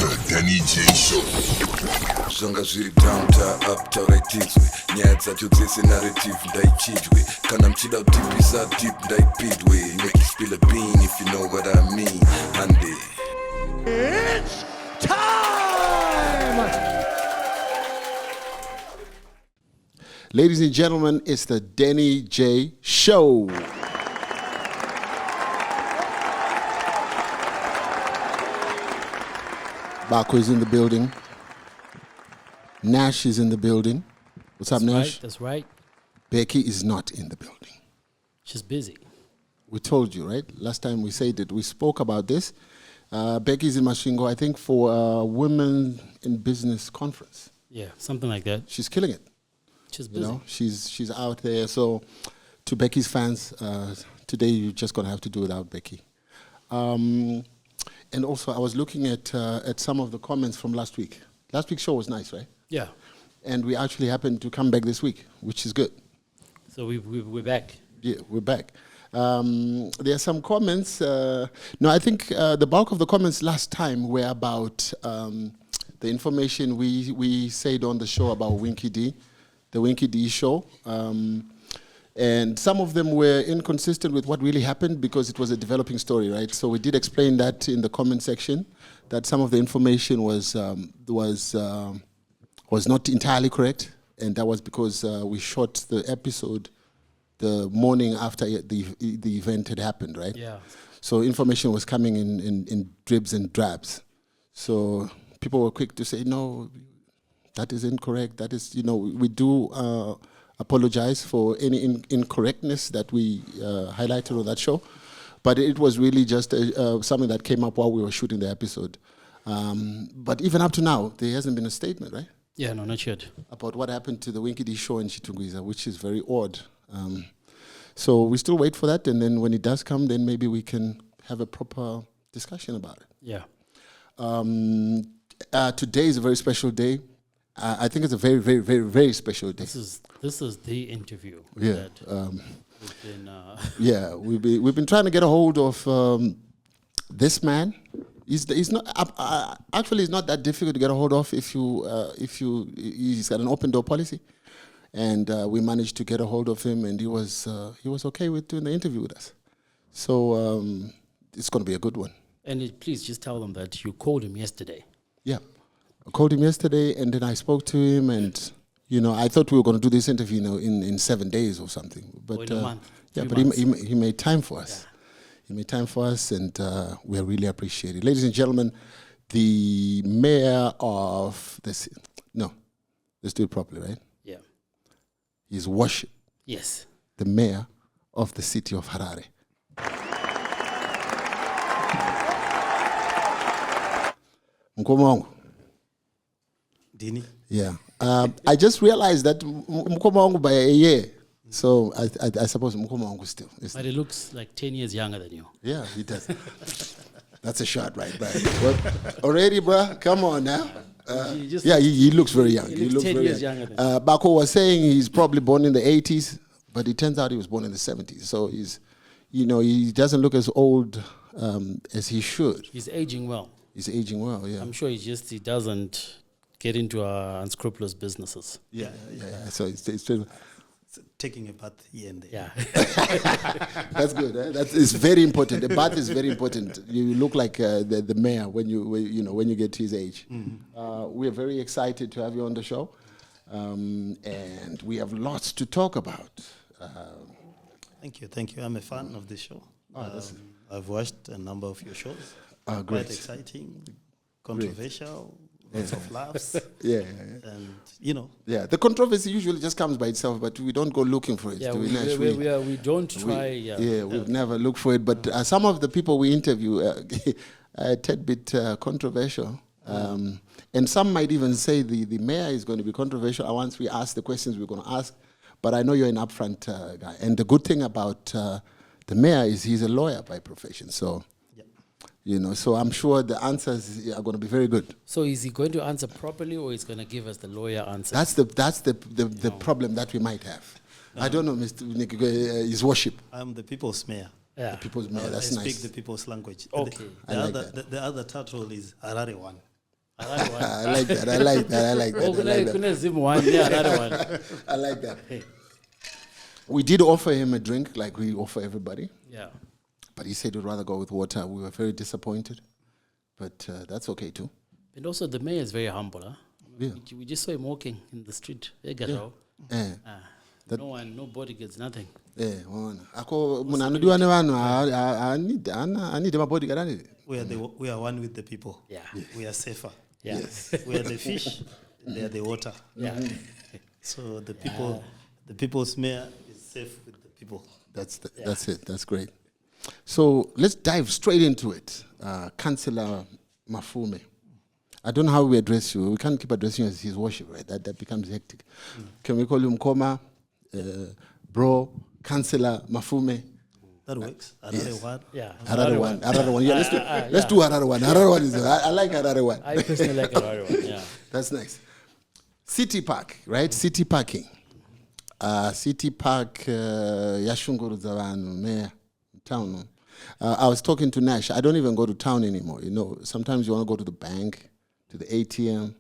The Denny J Show. Zvanga zviri downtown uptown itidzwe nyaya dzacho dzese narrative ndaichidwe kana mchida kutipisa deep ndaipidwe make you spill a bean if you know what I mean hande It's time! Ladies and gentlemen, it's the Denny J Show. Bako is in the building. Nash is in the building. What's up, Nash? That's right. Becky is not in the building. She's busy. We told you, right? Last time we said it. We spoke about this. Becky's in Mashingo, I think, for a Women in Business conference. Yeah, something like that. She's killing it. She's busy. You know, she's out there. So, to Becky's fans, today you're just gonna have to do without Becky. And also, I was looking at some of the comments from last week. Last week's show was nice, right? Yeah. And we actually happened to come back this week, which is good. So we're back. Yeah, we're back. There are some comments. No, I think the bulk of the comments last time were about the information we said on the show about Winky D, the Winky D show. And some of them were inconsistent with what really happened because it was a developing story, right? So we did explain that in the comment section, that some of the information was not entirely correct, and that was because we shot the episode the morning after the event had happened, right? Yeah. So information was coming in dribs and drabs. So people were quick to say, no, that is incorrect. That is, we do apologize for any incorrectness that we highlighted on that show. But it was really just something that came up while we were shooting the episode. But even up to now, there hasn't been a statement, right? Yeah, no, not yet. About what happened to the Winky D show in Chitungwiza, which is very odd. So we still wait for that, and then when it does come, then maybe we can have a proper discussion about it. Yeah. Today is a very special day. I think it's a very, very, very, very special day. This is the interview. Yeah. That We've been trying to get a hold of this man. He's not actually. It's not that difficult to get a hold of if he's got an open door policy, and we managed to get a hold of him, and he was okay with doing the interview with us. So it's going to be a good one. And please just tell them that you called him yesterday. Yeah, I called him yesterday, and then I spoke to him, and I thought we were going to do this interview in 7 days or something, but or in a month. Yeah, but he made time for us. Yeah. He made time for us, and we really appreciate it. Ladies and gentlemen, the mayor of this... No, let's do it properly, right? Yeah. His worship. Yes. The mayor of the City of Harare. Mkoma wangu. Denny? Yeah. I just realized that mkoma wangu by a year. So I suppose mkoma wangu still. But he looks like 10 years younger than you. Yeah, he does. That's a shot right back. Well, already, bro, come on now. He looks very young. He looks 10 years younger than you. Bako was saying he's probably born in the 80s, but it turns out he was born in the 70s. So he doesn't look as old as he should. He's aging well. He's aging well, yeah. I'm sure he doesn't get into unscrupulous businesses. Yeah. So it's taking a bath here and there. Yeah. That's good. It's very important. The bath is very important. You look like the mayor when you get to his age. Mm-hmm. We are very excited to have you on the show, and we have lots to talk about. Thank you. I'm a fan of this show. I've watched a number of your shows. Great. Quite exciting, controversial. Lots of laughs. Yeah. And, Yeah, the controversy usually just comes by itself, but we don't go looking for it. Yeah, we don't try. We've never looked for it. But some of the people we interview are a tad bit controversial. And some might even say the mayor is going to be controversial once we ask the questions we're going to ask. But I know you're an upfront guy. And the good thing about the mayor is he's a lawyer by profession. So... so I'm sure the answers are going to be very good. So is he going to answer properly, or is he going to give us the lawyer answer? That's the problem that we might have. I don't know, Mr. His worship. I'm the people's mayor. Yeah. The people's mayor. That's nice. I speak the people's language. Okay. The other title is Harare one. Another one. I like that. I like that. I like that. I Oh, like that. kuna Zim one, yeah, another one. I like that. We did offer him a drink like we offer everybody, Yeah. but he said he'd rather go with water. We were very disappointed, but that's okay too. And also the mayor is very humble, huh? Yeah. We just saw him walking in the street. Eh, No bodyguards, nothing. wona. Ako muna anodiwa ne vanhu I need my bodyguard ani. We are one with the people. Yeah. We are safer. Yeah. Yes. We are the fish, and they are the water. Yeah. So the people, the people's mayor is safe with the people. That's it. That's great. So let's dive straight into it. Councillor Mafume. I don't know how we address you. We can't keep addressing you as his worship, right? That becomes hectic. Can we call you Mkoma, bro, Councillor Mafume? That works. Yes. One. Yeah. Harare one. Harare one. Yeah, let's do Harare one. Harare one is. I like Harare one. I personally like another one. Yeah. That's nice. City Park, right? City parking. City Park, Yashunguru Zavanu, Mayor, town. I was talking to Nash. I don't even go to town anymore. You know, sometimes you want to go to the bank, to the ATM,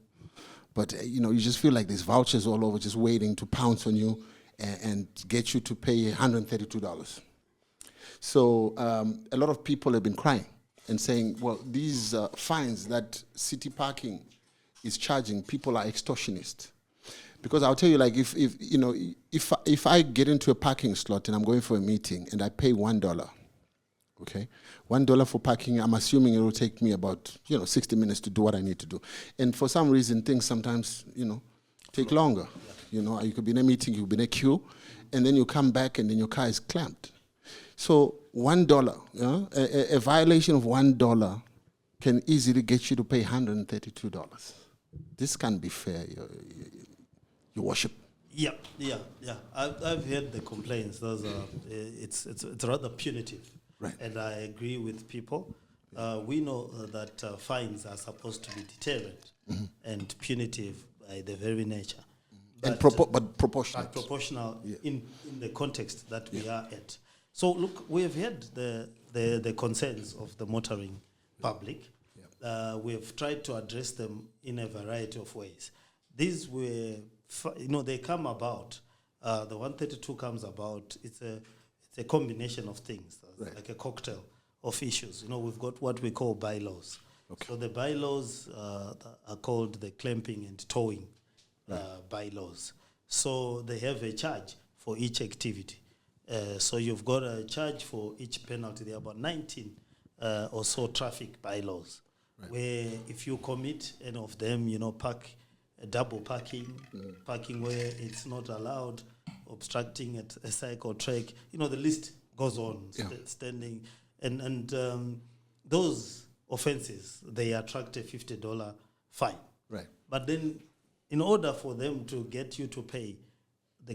but you know, you just feel like there's vouchers all over, just waiting to pounce on you and get you to pay $132. So a lot of people have been crying and saying, well, these fines that city parking is charging, people are extortionists. Because I'll tell you, like, if I get into a parking slot and I'm going for a meeting and I pay $1, okay, $1 for parking, I'm assuming it will take me about 60 minutes to do what I need to do. And for some reason, things sometimes take longer. You know, you could be in a meeting, you could be in a queue, and then you come back and then your car is clamped. So $1, a violation of $1 can easily get you to pay $132. This can't be fair, your worship. Yeah. I've heard the complaints. Those are it's rather punitive, right? And I agree with people. We know that fines are supposed to be deterrent and punitive by their very nature, but proportional. But proportional in the context that we are at. So look, we have had the concerns of the motoring public. We have tried to address them in a variety of ways. These were, they come about. The 132 comes about. It's a combination of things, like a cocktail of issues. We've got what we call bylaws. Okay. So the bylaws are called the clamping and towing bylaws. So they have a charge for each activity. So you've got a charge for each penalty. There are about 19 or so traffic bylaws, where if you commit any of them, double parking, parking where it's not allowed, obstructing at a cycle track, the list goes on, standing. And those offenses, they attract a $50 fine. Right. But then in order for them to get you to pay,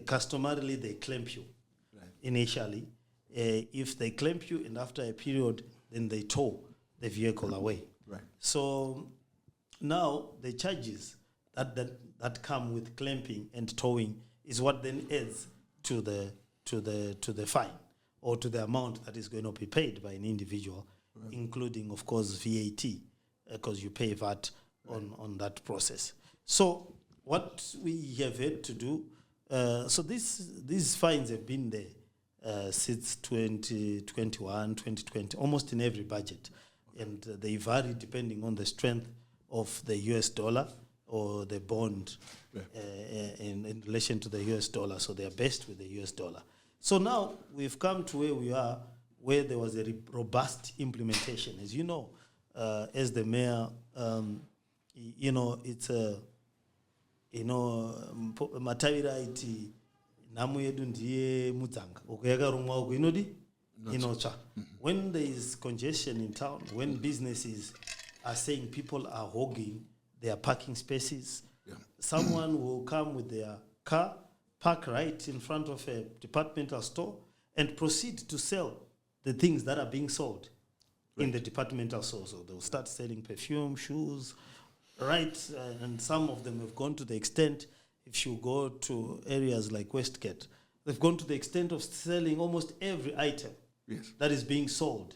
customarily they clamp you initially. If they clamp you and after a period, then they tow the vehicle away. Right. So now the charges that come with clamping and towing is what then adds to the fine or to the amount that is going to be paid by an individual, including, of course, VAT, because you pay VAT on that process. So what we have had to do, so these fines have been there since 2021, 2020, almost in every budget. And they vary depending on the strength of the US dollar or the bond in relation to the US dollar. So they are based with the US dollar. So now we've come to where we are, where there was a robust implementation. As you know, as the mayor, it's a, matavira iti namu yedu ndiye mudzanga ukuyakarumwa uku inodi inotsva. When there is congestion in town, when businesses are saying people are hogging their parking spaces, someone will come with their car, park right in front of a departmental store, and proceed to sell the things that are being sold in the departmental store. So they'll start selling perfume, shoes, and some of them have gone to the extent, if you go to areas like Westgate, they've gone to the extent of selling almost every item that is being sold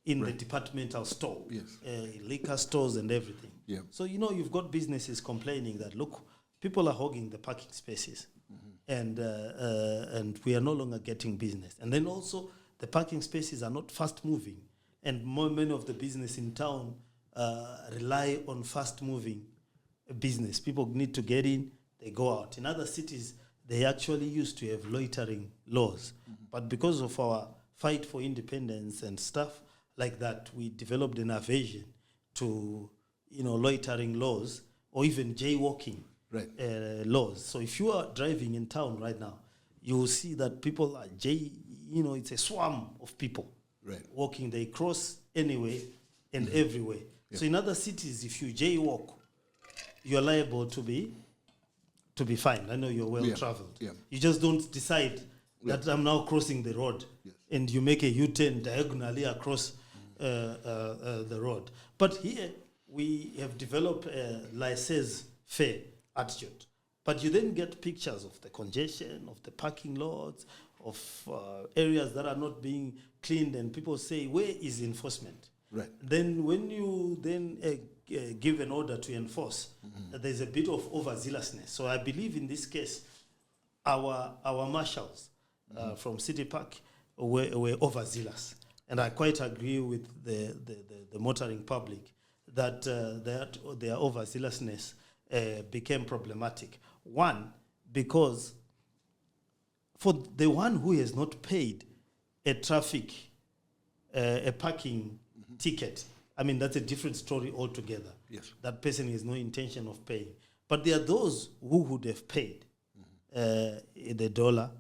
in the departmental store, Yes. liquor stores and everything. Yeah. So, you've got businesses complaining that, look, people are hogging the parking spaces, and we are no longer getting business. And then also, the parking spaces are not fast moving, and many of the business in town rely on fast moving business. People need to get in, they go out. In other cities, they actually used to have loitering laws, but because of our fight for independence and stuff like that, we developed an aversion to loitering laws or even jaywalking laws. So if you are driving in town right now, you will see that people are it's a swarm of people walking. They cross anyway and everywhere. Yeah. So in other cities, if you jaywalk, you're liable to be fined. I know you're well traveled. Yeah. You just don't decide that I'm now crossing the road, and you make a U-turn diagonally across the road. But here we have developed a laissez-faire attitude. But you then get pictures of the congestion, of the parking lots, of areas that are not being cleaned, and people say, where is enforcement? Right. Then when you then give an order to enforce, there's a bit of overzealousness. So I believe in this case, our marshals from City Park were overzealous. And I quite agree with the motoring public that their overzealousness became problematic. One, because for the one who has not paid a parking ticket, I mean, that's a different story altogether. Yes. That person has no intention of paying. But there are those who would have paid the dollar,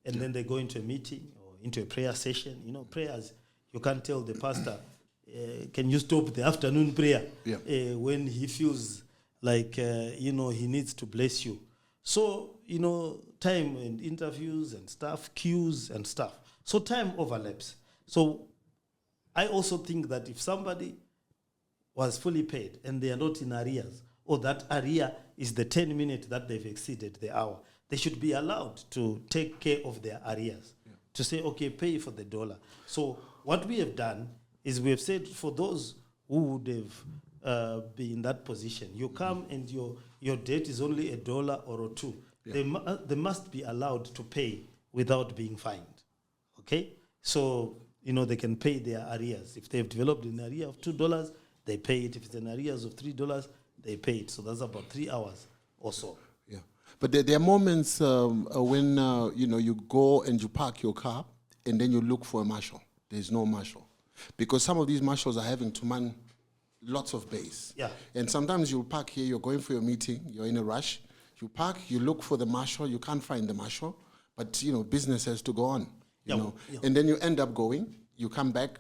and then they go into a meeting or into a prayer session. Prayers, you can't tell the pastor, can you stop the afternoon prayer when he feels like, he needs to bless you. So, time and interviews and stuff, queues and stuff. So time overlaps. So I also think that if somebody was fully paid and they are not in arrears, or that arrear is the 10 minutes that they've exceeded the hour, they should be allowed to take care of their arrears, to say, okay, pay for the dollar. So what we have done is we have said for those who would have been in that position, you come and your debt is only $1 or $2. Yeah. They must be allowed to pay without being fined. Okay? So, they can pay their arrears. If they've developed an arrear of $2, they pay it. If it's an arrears of $3, they pay it. So that's about 3 hours or so. Yeah. But there are moments when, you go and you park your car and then you look for a marshal. There's no marshal. Because some of these marshals are having to man lots of bays. Yeah. And sometimes you park here, you're going for your meeting, you're in a rush. You park, you look for the marshal, you can't find the marshal, but business has to go on. You know. And then you end up going, you come back,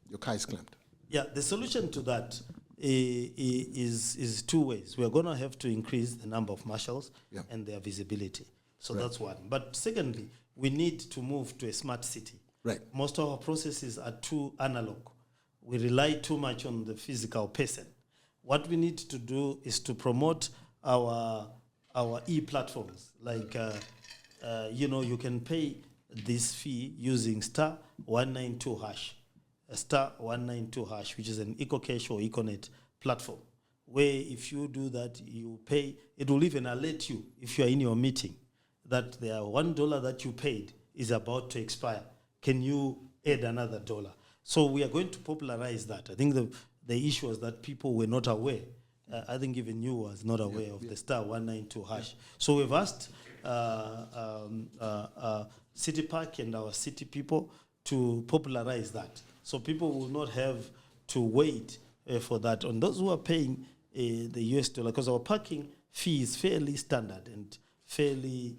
your car is clamped. Yeah, the solution to that is two ways. We are going to have to increase the number of marshals and their visibility. So that's one. But secondly, we need to move to a smart city. Right. Most of our processes are too analog. We rely too much on the physical person. What we need to do is to promote our e-platforms. Like, you can pay this fee using *192#, *192#, which is an EcoCash or EcoNet platform, where if you do that, you pay. It will even alert you if you are in your meeting that there are $1 that you paid is about to expire. Can you add another $1? So we are going to popularize that. I think the issue was that people were not aware. I think even you was not aware of the *192#. So we've asked City Park and our city people to popularize that. So people will not have to wait for that. On those who are paying the US dollar, because our parking fee is fairly standard and fairly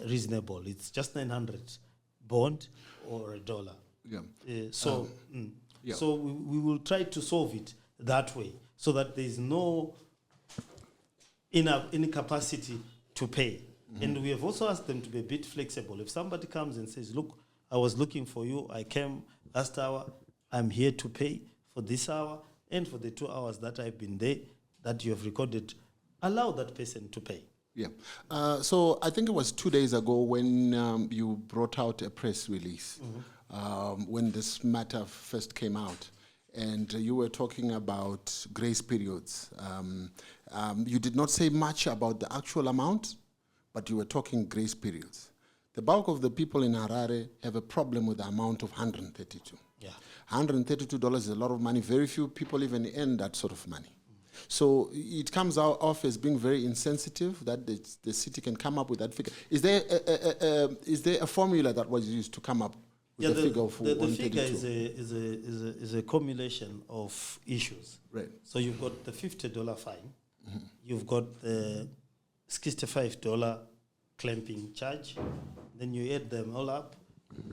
reasonable. It's just 900 bond or $1. Yeah. So we will try to solve it that way, so that there is no incapacity to pay. And we have also asked them to be a bit flexible. If somebody comes and says, look, I was looking for you, I came last hour, I'm here to pay for this hour and for the 2 hours that I've been there, that you have recorded, allow that person to pay. Yeah. So I think it was 2 days ago when you brought out a press release when this matter first came out. And you were talking about grace periods. You did not say much about the actual amount, but you were talking grace periods. The bulk of the people in Harare have a problem with the amount of 132. Yeah. $132 is a lot of money. Very few people even earn that sort of money. So it comes out off as being very insensitive that the city can come up with that figure. Is there a formula that was used to come up with the figure of 132? The figure is a cumulation of issues. Right. So you've got the $50 fine, you've got the $65 clamping charge, then you add them all up,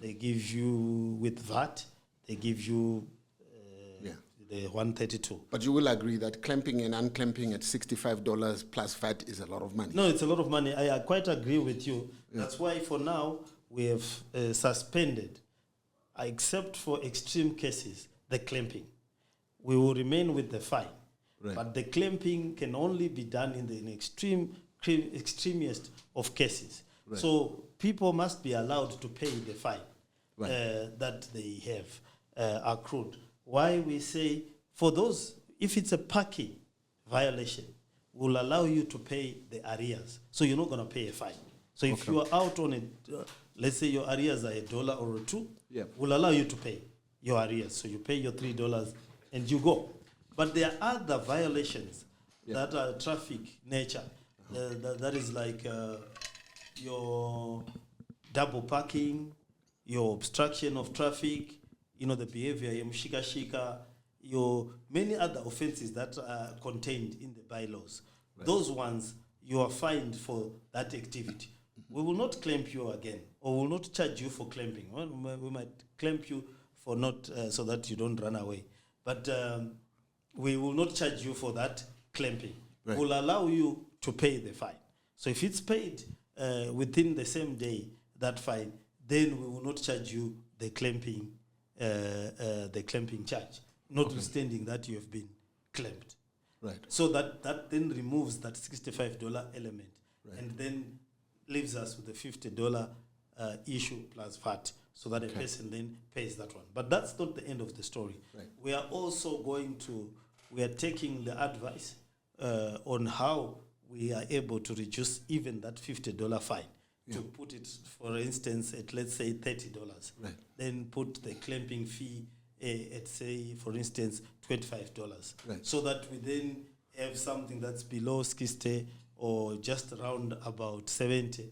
they give you, with VAT, they give you the 132. But you will agree that clamping and unclamping at $65 plus VAT is a lot of money. No, it's a lot of money. I quite agree with you. Yeah. That's why for now we have suspended, except for extreme cases, the clamping. We will remain with the fine. Right. But the clamping can only be done in the extremest of cases. Right. So people must be allowed to pay the fine that they have accrued. Why we say, for those, if it's a parking violation, we'll allow you to pay the arrears. So you're not going to pay a fine. So if you are out on it, let's say your arrears are $1 or $2, we'll allow you to pay your arrears. So you pay your $3 and you go. But there are other violations that are traffic nature. That is like your double parking, your obstruction of traffic, the behavior, mshika-shika, your many other offenses that are contained in the bylaws. Right. Those ones, you are fined for that activity. We will not clamp you again, or will not charge you for clamping. Well, we might clamp you for not, so that you don't run away. But we will not charge you for that clamping. Right. We'll allow you to pay the fine. So if it's paid within the same day, that fine, then we will not charge you the clamping charge, notwithstanding that you have been clamped. Right. So that then removes that $65 element, and then leaves us with the $50 issue plus VAT, so that a person then pays that one. But that's not the end of the story. Right. We are also we are taking the advice on how we are able to reduce even that $50 fine. To put it, for instance, at let's say $30, then put the clamping fee at, say, for instance, $25, so that we then have something that's below 60 or just around about $70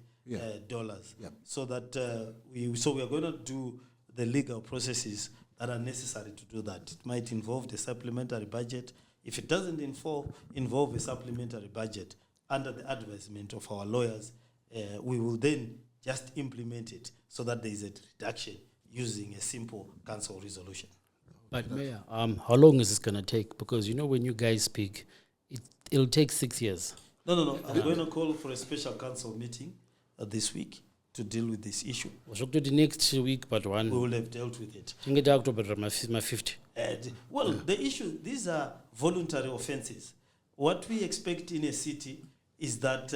dollars. So that we are going to do the legal processes that are necessary to do that. It might involve the supplementary budget. If it doesn't involve a supplementary budget, under the advisement of our lawyers, we will then just implement it so that there is a reduction using a simple council resolution. But Mayor, how long is this going to take? Because when you guys speak, it'll take 6 years. No. I'm going to call for a special council meeting this week to deal with this issue. The next week, but one. We will have dealt with it. October 50. The issue, these are voluntary offences. What we expect in a city is that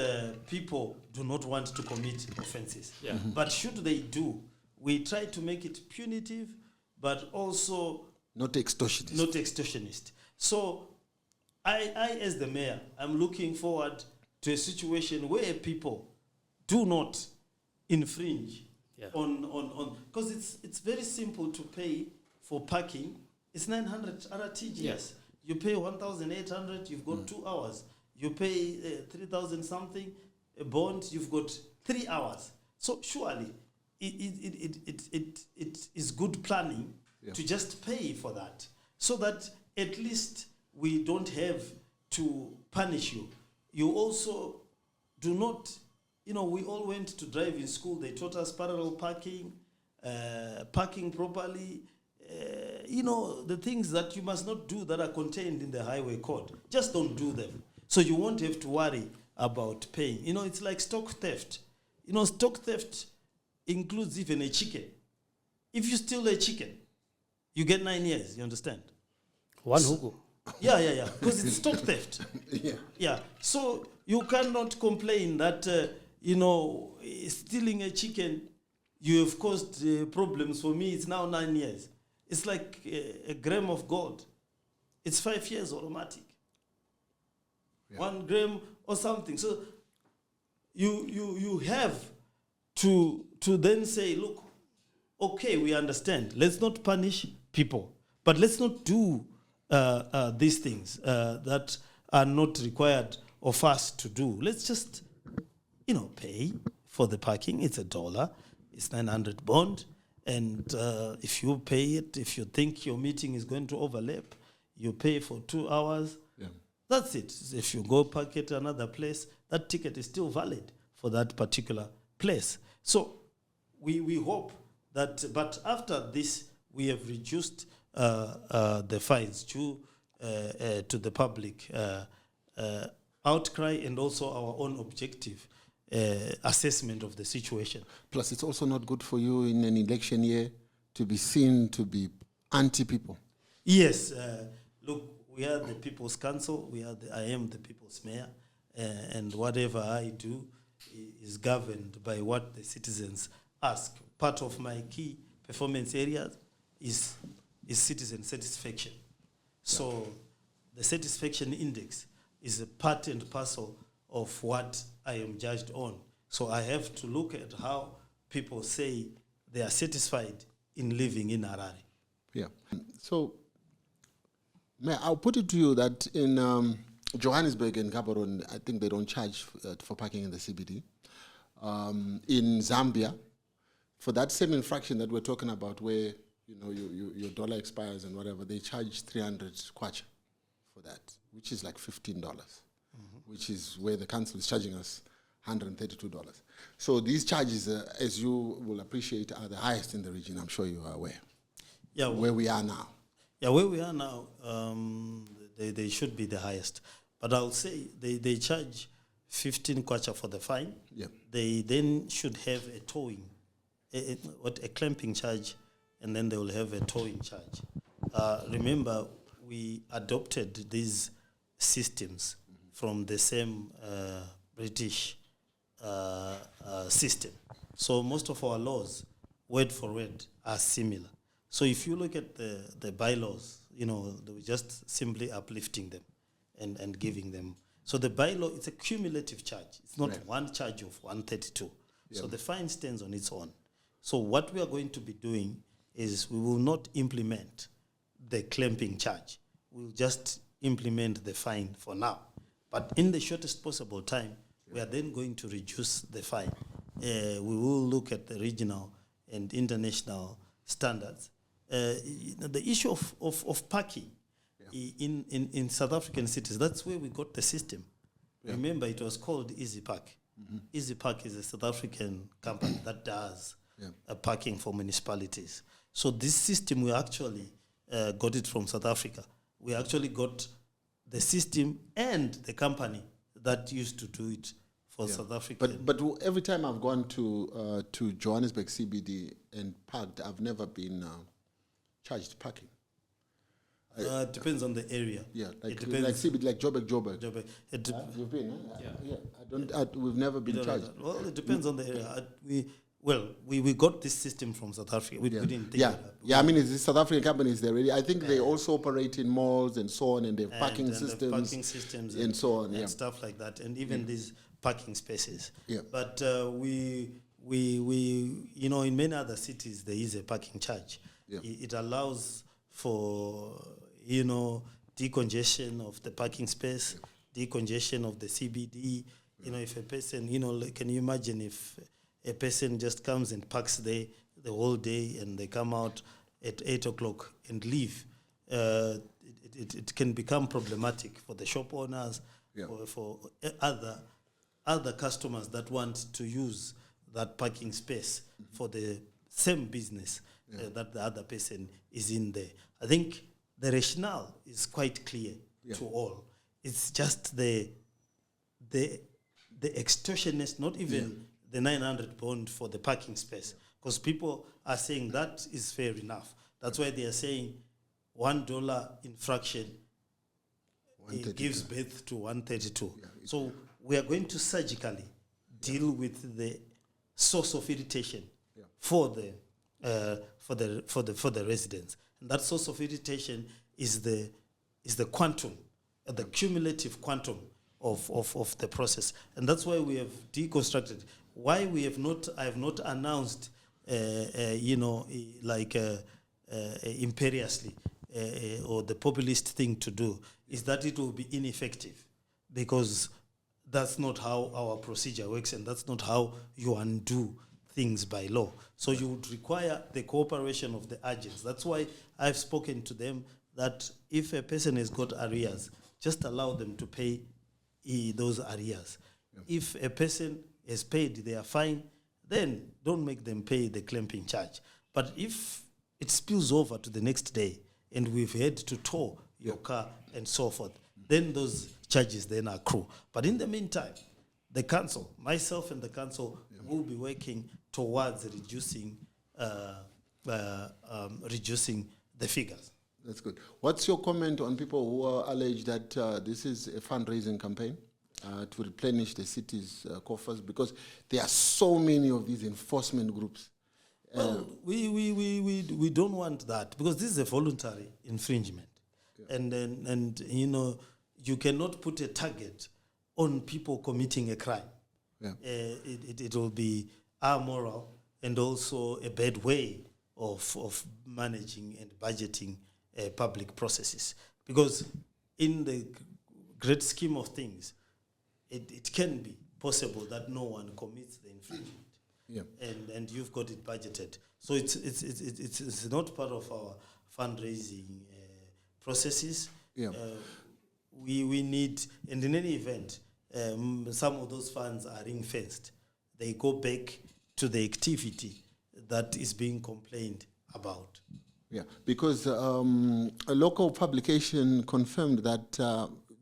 people do not want to commit offences. Yeah. Mm-hmm. But should they do, we try to make it punitive, but also not extortionist. So I as the mayor, I'm looking forward to a situation where people do not infringe on because it's very simple to pay for parking. It's 900 RTGS. Yes. You pay 1,800, you've got 2 hours. You pay 3,000 something, a bond, you've got 3 hours. So surely it is good planning to just pay for that, so that at least we don't have to punish you. You also do not, we all went to driving school. They taught us parallel parking, parking properly, the things that you must not do that are contained in the highway code. Just don't do them. So you won't have to worry about paying. It's like stock theft. Stock theft includes even a chicken. If you steal a chicken, you get 9 years, you understand? One hugo. Yeah. Because it's stock theft. Yeah. So you cannot complain that, stealing a chicken you have caused problems for me. It's now 9 years. It's like a gram of gold. It's 5 years automatic. 1 gram or something. So you have to then say, look, okay, we understand. Let's not punish people, but let's not do these things that are not required of us to do. Let's just, pay for the parking. It's $1. It's 900 bond. And if you pay it, if you think your meeting is going to overlap, you pay for 2 hours. Yeah. That's it. If you go park at another place, that ticket is still valid for that particular place. So we hope that, but after this, we have reduced the fines to the public outcry and also our own objective assessment of the situation. Plus, it's also not good for you in an election year to be seen to be anti-people. Yes. Look, we are the People's Council. I am the People's Mayor. And whatever I do is governed by what the citizens ask. Part of my key performance areas is citizen satisfaction. So the satisfaction index is a part and parcel of what I am judged on. So I have to look at how people say they are satisfied in living in Harare. Yeah. So I'll put it to you that in Johannesburg and Gaborone, I think they don't charge for parking in the CBD. In Zambia, for that same infraction that we're talking about, where your dollar expires and whatever, they charge 300 kwacha for that, which is like $15, which is where the council is charging us $132. So these charges, as you will appreciate, are the highest in the region. I'm sure you are aware. Yeah, where we are now. Yeah, where we are now, they should be the highest. But I'll say they charge 15 kwacha for the fine. Yeah. They then should have a towing, a clamping charge, and then they will have a towing charge. Remember, we adopted these systems from the same British system. So most of our laws, word for word, are similar. So if you look at the bylaws, they were just simply uplifting them and giving them. So the bylaw, it's a cumulative charge. It's not one charge of 132. Yeah. So the fine stands on its own. So what we are going to be doing is we will not implement the clamping charge. We'll just implement the fine for now. But in the shortest possible time, we are then going to reduce the fine. We will look at the regional and international standards. The issue of parking in South African cities, that's where we got the system. Yeah. Remember, it was called Easy Park. Easy Park is a South African company that does parking for municipalities. So this system, we actually got it from South Africa. We actually got the system and the company that used to do it for South Africa. But every time I've gone to Johannesburg CBD and parked, I've never been charged parking. It depends on the area. Yeah, like CBD, like Joburg. You've been? We've never been charged. Well, it depends on the area. We got this system from South Africa. We didn't think I mean, it's the South African companies there really. I think they also operate in malls and so on, and they have parking systems and so on, and stuff like that, and even these parking spaces. Yeah. But we in many other cities there is a parking charge. Yeah. It allows for decongestion of the parking space, decongestion of the CBD. If a person, can you imagine if a person just comes and parks there the whole day and they come out at 8 o'clock and leave? It can become problematic for the shop owners, for other customers that want to use that parking space for the same business that the other person is in there. I think the rationale is quite clear to all. It's just the extortionist, not even the 900 bond for the parking space, because people are saying that is fair enough. That's why they are saying $1 infraction it gives birth to 132. So we are going to surgically deal with the source of irritation for the residents. And that source of irritation is the quantum, the cumulative quantum of the process. And that's why we have deconstructed. Why I have not announced, imperiously, or the populist thing to do, is that it will be ineffective, because that's not how our procedure works, and that's not how you undo things by law. So you would require the cooperation of the agents. That's why I've spoken to them that if a person has got arrears, just allow them to pay those arrears. Yeah. If a person has paid their fine, then don't make them pay the clamping charge. But if it spills over to the next day and we've had to tow your car and so forth, then those charges then accrue. But in the meantime, the council, myself and the council, will be working towards reducing the figures. That's good. What's your comment on people who allege that this is a fundraising campaign to replenish the city's coffers, because there are so many of these enforcement groups? Well, we don't want that, because this is a voluntary infringement, and you cannot put a target on people committing a crime. Yeah. It will be amoral and also a bad way of managing and budgeting public processes. Because in the great scheme of things, it can be possible that no one commits the infringement. Yeah. And you've got it budgeted. So it's not part of our fundraising processes. Yeah. We need, and in any event, some of those funds are ring-fenced. They go back to the activity that is being complained about. Yeah, because a local publication confirmed that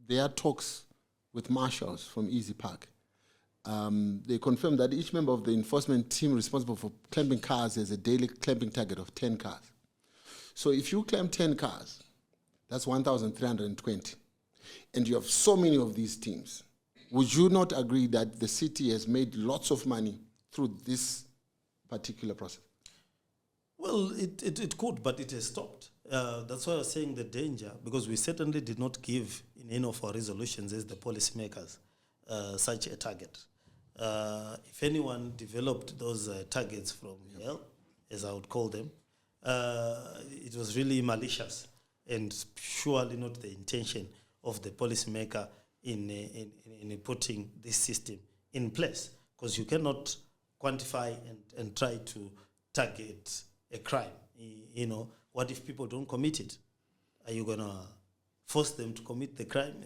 there are talks with marshals from Easy Park. They confirmed that each member of the enforcement team responsible for clamping cars has a daily clamping target of 10 cars. So if you clamp 10 cars, that's 1,320. And you have so many of these teams. Would you not agree that the city has made lots of money through this particular process? Well, it could, but it has stopped. That's why I was saying the danger, because we certainly did not give in any of our resolutions as the policymakers such a target. If anyone developed those targets from hell, as I would call them, it was really malicious and surely not the intention of the policymaker in putting this system in place, because you cannot quantify and try to target a crime. What if people don't commit it? Are you going to force them to commit the crime?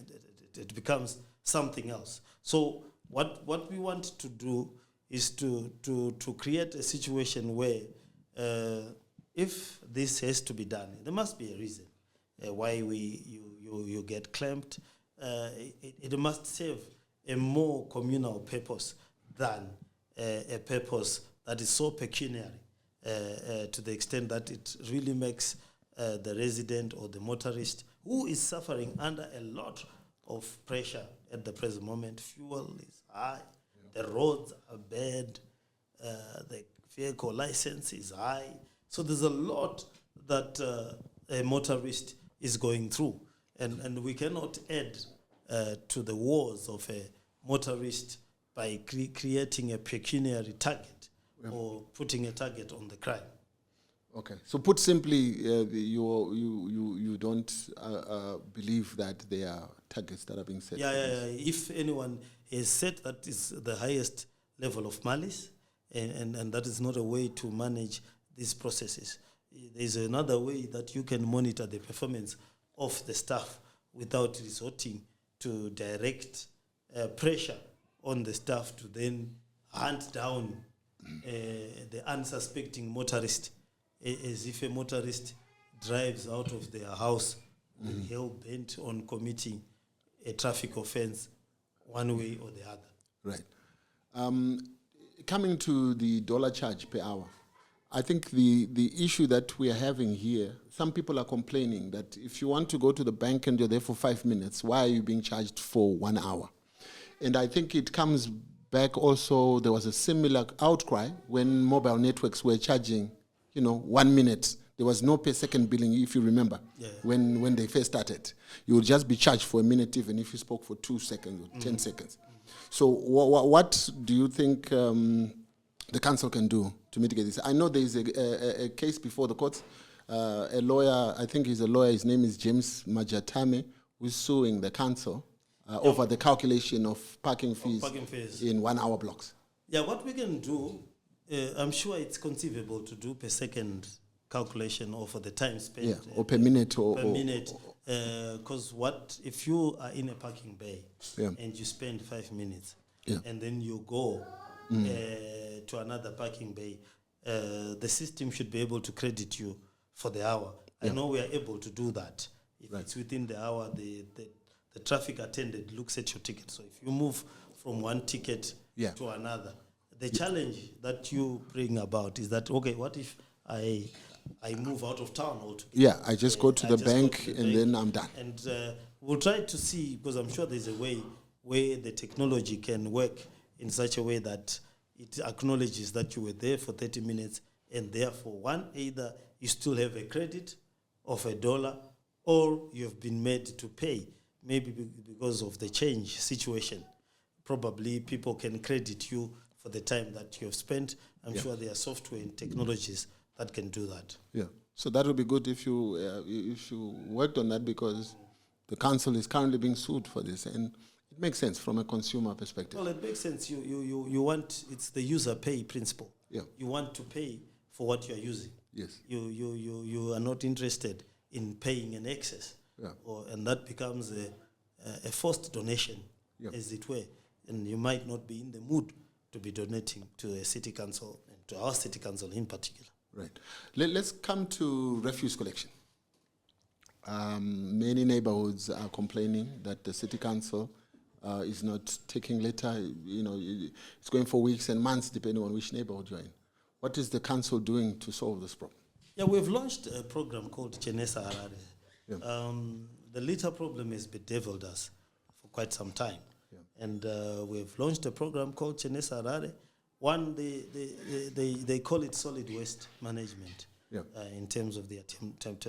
It becomes something else. So what we want to do is to create a situation where if this has to be done, there must be a reason why you get clamped. It must serve a more communal purpose than a purpose that is so pecuniary, to the extent that it really makes the resident or the motorist, who is suffering under a lot of pressure at the present moment. Fuel is high, the roads are bad, the vehicle license is high. So there's a lot that a motorist is going through. And we cannot add to the woes of a motorist by creating a pecuniary target or putting a target on the crime. Okay. So put simply, you don't believe that there are targets that are being set? Yeah. If anyone has set that is the highest level of malice, and that is not a way to manage these processes. There's another way that you can monitor the performance of the staff without resorting to direct pressure on the staff to then hunt down the unsuspecting motorist, as if a motorist drives out of their house hell-bent on committing a traffic offense one way or the other. Right. Coming to the dollar charge per hour, I think the issue that we are having here, some people are complaining that if you want to go to the bank and you're there for 5 minutes, why are you being charged for 1 hour? And I think it comes back also, there was a similar outcry when mobile networks were charging, 1 minute. There was no per second billing, if you remember, when they first started. You would just be charged for a minute, even if you spoke for 2 seconds or 10 seconds. So what do you think the council can do to mitigate this? I know there is a case before the courts. A lawyer, I think he's a lawyer, his name is James Majatame, who's suing the council over the calculation of parking fees in 1 hour blocks. Yeah, what we can do, I'm sure it's conceivable to do per second calculation or for the time spent. Or per minute. Per minute. Because if you are in a parking bay and you spend 5 minutes and then you go to another parking bay, the system should be able to credit you for the hour. I know we are able to do that. If it's within the hour, the traffic attendant looks at your ticket. So if you move from one ticket to another, the challenge that you bring about is that, okay, what if I move out of town altogether? Yeah, I just go to the bank and then I'm done. And we'll try to see, because I'm sure there's a way where the technology can work in such a way that it acknowledges that you were there for 30 minutes and therefore, either you still have a credit of $1 or you've been made to pay, maybe because of the change situation. Probably people can credit you for the time that you have spent. I'm sure there are software and technologies that can do that. Yeah. So that would be good if you worked on that, because the council is currently being sued for this, and it makes sense from a consumer perspective. Well, it makes sense. You want, it's the user pay principle. Yeah. You want to pay for what you are using. Yes. You are not interested in paying an excess. Yeah. And that becomes a forced donation, as it were. And you might not be in the mood to be donating to a city council, and to our city council in particular. Right. Let's come to refuse collection. Many neighborhoods are complaining that the city council is not taking litter. It's going for weeks and months depending on which neighborhood you're in. What is the council doing to solve this problem? Yeah, we've launched a program called Harare. Yeah. The litter problem has bedeviled us for quite some time. Yeah. And we've launched a program called Harare. One, they call it solid waste management in terms of their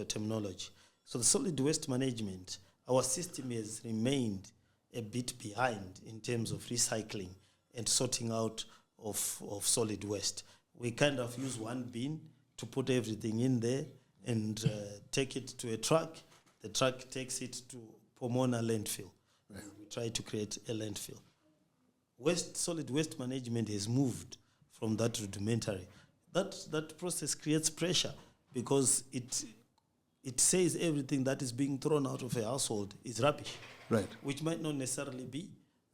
terminology. So the solid waste management, our system has remained a bit behind in terms of recycling and sorting out of solid waste. We kind of use one bin to put everything in there and take it to a truck. The truck takes it to Pomona landfill. Right. We try to create a landfill. Solid waste management has moved from that rudimentary. That process creates pressure because it says everything that is being thrown out of a household is rubbish, right? Which might not necessarily be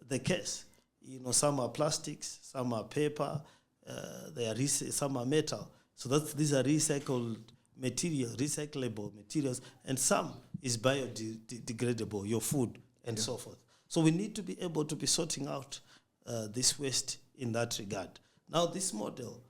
the case. Some are plastics, some are paper, some are metal. So these are recyclable materials, and some is biodegradable, your food and so forth. So we need to be able to be sorting out this waste in that regard. Now, this model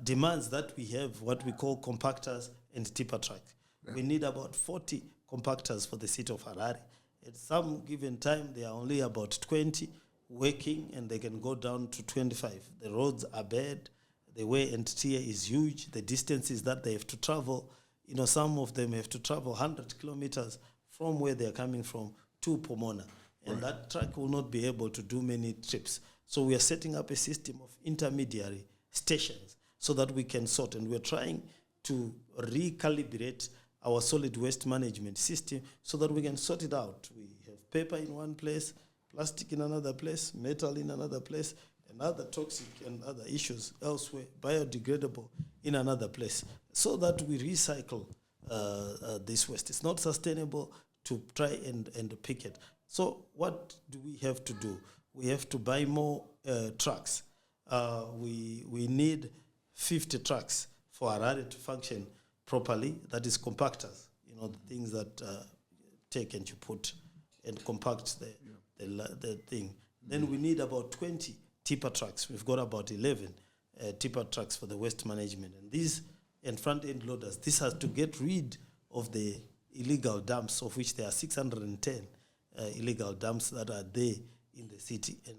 demands that we have what we call compactors and tipper trucks. Yeah. We need about 40 compactors for the City of Harare. At some given time, there are only about 20 working, and they can go down to 25. The roads are bad. The wear and tear is huge. The distances that they have to travel, some of them have to travel 100 kilometers from where they're coming from to Pomona. And that truck will not be able to do many trips. So we are setting up a system of intermediary stations so that we can sort. And we're trying to recalibrate our solid waste management system so that we can sort it out. We have paper in one place, plastic in another place, metal in another place, and other toxic and other issues elsewhere, biodegradable in another place, so that we recycle this waste. It's not sustainable to try and pick it. So what do we have to do? We have to buy more trucks. We need 50 trucks for Harare to function properly. That is compactors, the things that take and you put and compact the thing. Then we need about 20 tipper trucks. We've got about 11 tipper trucks for the waste management. And these and front-end loaders, this has to get rid of the illegal dumps, of which there are 610 illegal dumps that are there in the city and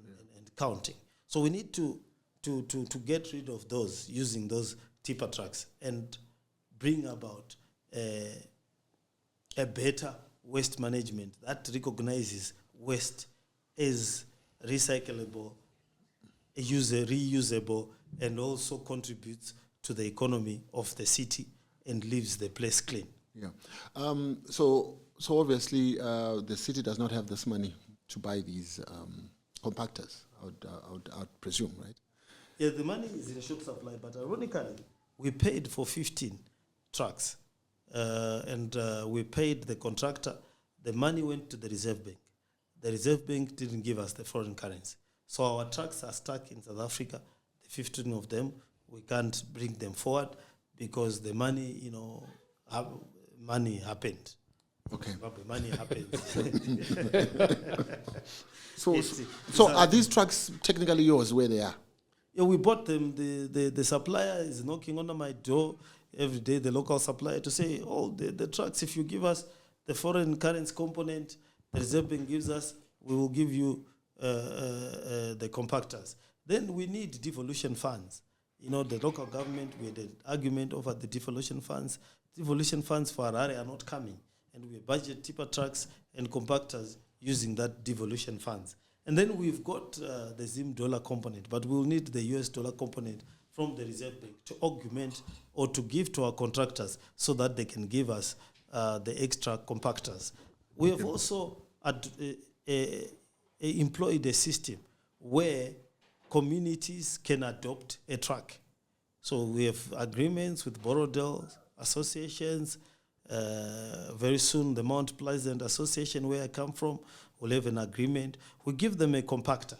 counting. So we need to get rid of those, using those tipper trucks, and bring about a better waste management that recognizes waste as recyclable, reusable, and also contributes to the economy of the city and leaves the place clean. Yeah. So obviously, the city does not have this money to buy these compactors, I would presume, right? Yeah, the money is in short supply, but ironically, we paid for 15 trucks, and we paid the contractor. The money went to the Reserve Bank. The Reserve Bank didn't give us the foreign currency. So our trucks are stuck in South Africa, the 15 of them. We can't bring them forward because the money, money happened. Okay. Money happens. So are these trucks technically yours where they are? Yeah, we bought them. The supplier is knocking on my door every day, the local supplier, to say, the trucks, if you give us the foreign currency component, the Reserve Bank gives us, we will give you the compactors. Then we need devolution funds. The local government, we had an argument over the devolution funds. Devolution funds for Harare are not coming. And we budget tipper trucks and compactors using that devolution funds. And then we've got the Zim dollar component, but we'll need the US dollar component from the Reserve Bank to augment or to give to our contractors so that they can give us the extra compactors. We have also employed a system where communities can adopt a truck. So we have agreements with Borodale associations. Very soon, the Mount Pleasant Association, where I come from, will have an agreement. We give them a compactor.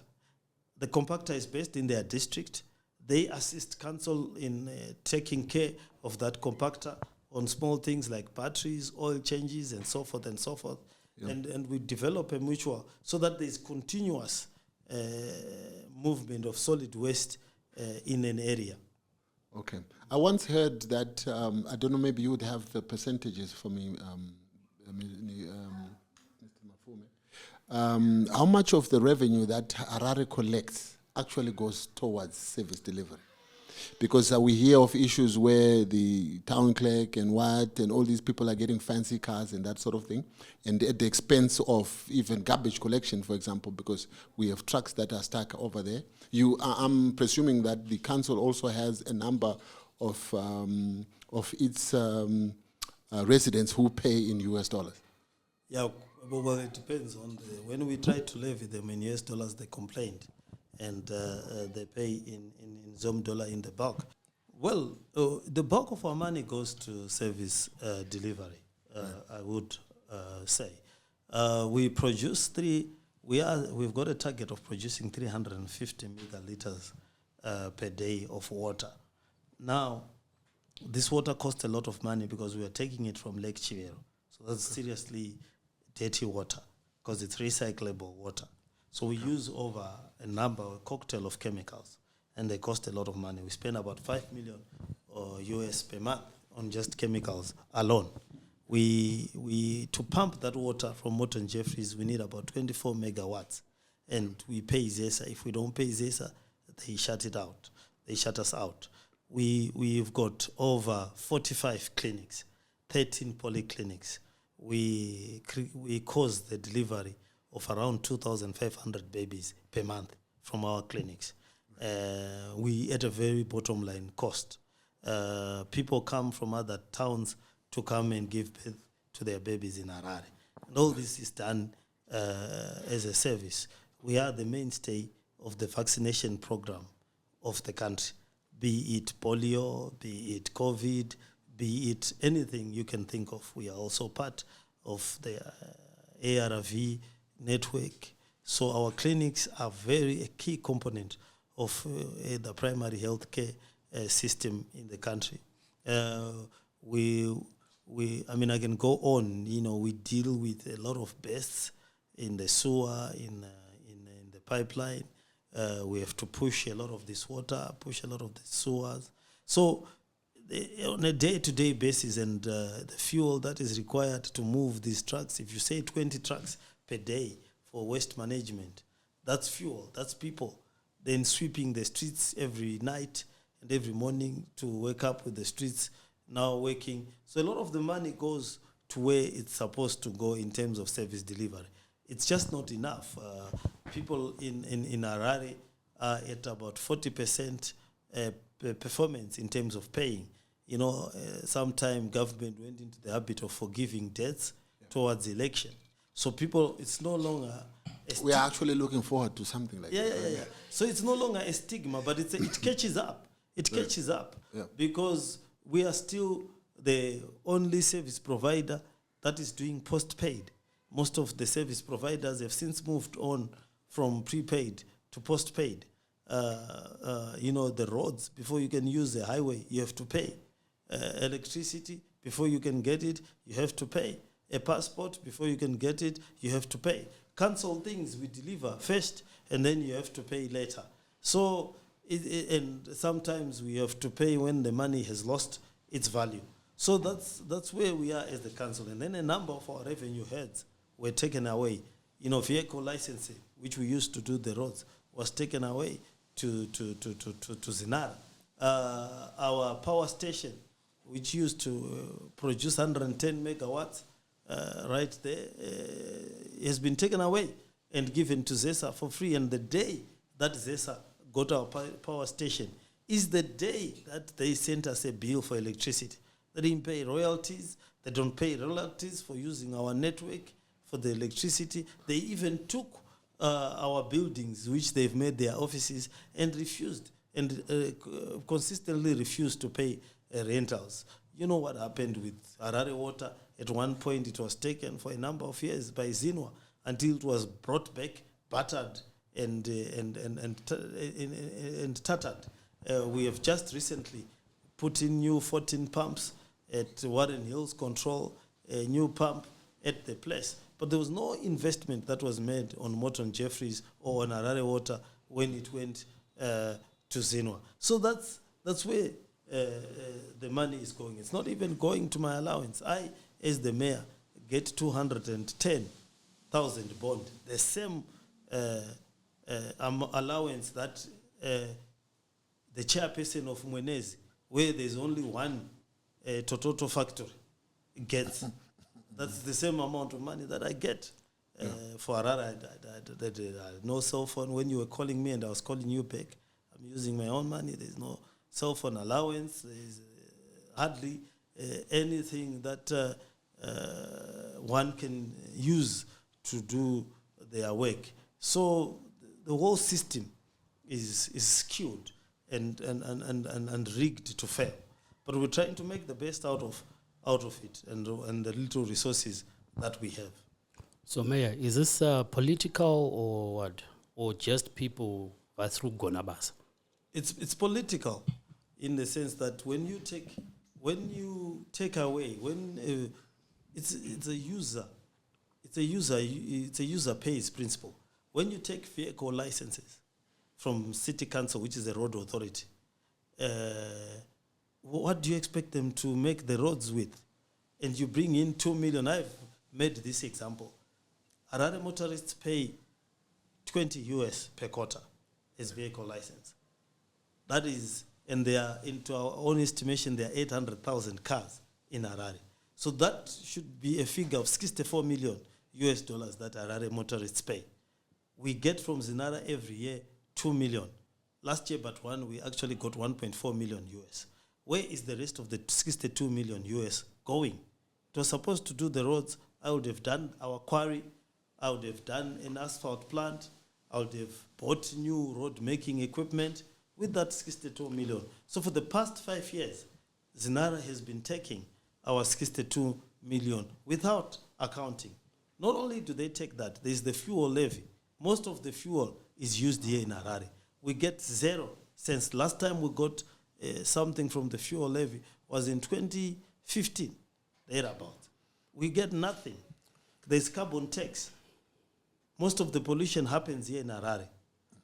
The compactor is based in their district. They assist council in taking care of that compactor on small things like batteries, oil changes, and so forth and so forth. Yeah. And we develop a mutual so that there's continuous movement of solid waste in an area. Okay. I once heard that, I don't know, maybe you would have the percentages for me, Mr. Mafume. How much of the revenue that Harare collects actually goes towards service delivery? Because we hear of issues where the town clerk and all these people are getting fancy cars and that sort of thing, and at the expense of even garbage collection, for example, because we have trucks that are stuck over there. I'm presuming that the council also has a number of its residents who pay in US dollars. Yeah, well, it depends on when we try to levy them in US dollars, they complained. And they pay in Zom dollar in the bulk. Well, the bulk of our money goes to service delivery, I would say. We produce we've got a target of producing 350 megaliters per day of water. Now, this water costs a lot of money because we are taking it from Lake Chivero. So that's seriously dirty water because it's recyclable water. So we use over a cocktail of chemicals, and they cost a lot of money. We spend about $5 million US per month on just chemicals alone. To pump that water from Morton Jeffries, we need about 24 megawatts, and we pay ZESA. If we don't pay ZESA, they shut it out. They shut us out. We've got over 45 clinics, 13 polyclinics. We cause the delivery of around 2,500 babies per month from our clinics. We at a very bottom line cost. People come from other towns to come and give birth to their babies in Harare. And all this is done as a service. We are the mainstay of the vaccination program of the country, be it polio, be it COVID, be it anything you can think of. We are also part of the ARV network. So our clinics are a key component of the primary health care system in the country. I can go on. We deal with a lot of pests in the sewer, in the pipeline. We have to push a lot of this water, push a lot of the sewers. So on a day-to-day basis, and the fuel that is required to move these trucks, if you say 20 trucks per day for waste management, that's fuel, that's people. then sweeping the streets every night and every morning to wake up with the streets now working. So a lot of the money goes to where it's supposed to go in terms of service delivery. It's just not enough. People in Harare are at about 40% performance in terms of paying. You know, sometime government went into the habit of forgiving debts towards election. So people, it's no longer We are actually looking forward to something like that. yeah. So it's no longer a stigma, but it catches up. It catches up because we are still the only service provider that is doing postpaid. Most of the service providers have since moved on from prepaid to postpaid. You know, the roads, before you can use the highway, you have to pay. Electricity, before you can get it, you have to pay. A passport, before you can get it, you have to pay. Cancel things we deliver first, and then you have to pay later. So, and sometimes we have to pay when the money has lost its value. So that's where we are as the council. And then a number of our revenue heads were taken away. You know, vehicle licensing, which we used to do the roads, was taken away to Zinara. Our power station, which used to produce 110 megawatts, right there, has been taken away and given to ZESA for free. And the day that ZESA got our power station is the day that they sent us a bill for electricity. They didn't pay royalties. They don't pay royalties for using our network for the electricity. They even took our buildings, which they've made their offices, and refused, and consistently refused to pay rentals. You know what happened with Harare Water? At one point, it was taken for a number of years by Zinwa until it was brought back, battered, and tattered. We have just recently put in new 14 pumps at Warren Hills Control, a new pump at the place. But there was no investment that was made on Morton Jeffries or on Harare Water when it went to Zinwa. So that's where the money is going. It's not even going to my allowance. I, as the mayor, get 210,000 bond, the same allowance that the chairperson of Mwenezi, where there's only one Tototo factory, gets. That's the same amount of money that I get. For Harare, I had no cell phone. When you were calling me and I was calling you back, I'm using my own money. There's no cell phone allowance. There's hardly anything that one can use to do their work. So the whole system is skewed and rigged to fail. But we're trying to make the best out of it and the little resources that we have. So, Mayor, is this political or what? Or just people are through Gonabas? It's political in the sense that when you take away, it's a user pays principle. When you take vehicle licenses from City Council, which is a road authority, what do you expect them to make the roads with? And you bring in 2 million. I've made this example. Harare motorists pay $20 per quarter as vehicle license. That is, and they are, into our own estimation, there are 800,000 cars in Harare. So that should be a figure of $64 million that Harare motorists pay. We get from Zinara every year 2 million. Last year, but one, we actually got 1.4 million US. Where is the rest of the 62 million US going? It was supposed to do the roads. I would have done our quarry. I would have done an asphalt plant. I would have bought new road making equipment with that 62 million. So for the past 5 years, Zinara has been taking our 62 million without accounting. Not only do they take that, there's the fuel levy. Most of the fuel is used here in Harare. We get zero. Since last time we got something from the fuel levy was in 2015, thereabout. We get nothing. There's carbon tax. Most of the pollution happens here in Harare.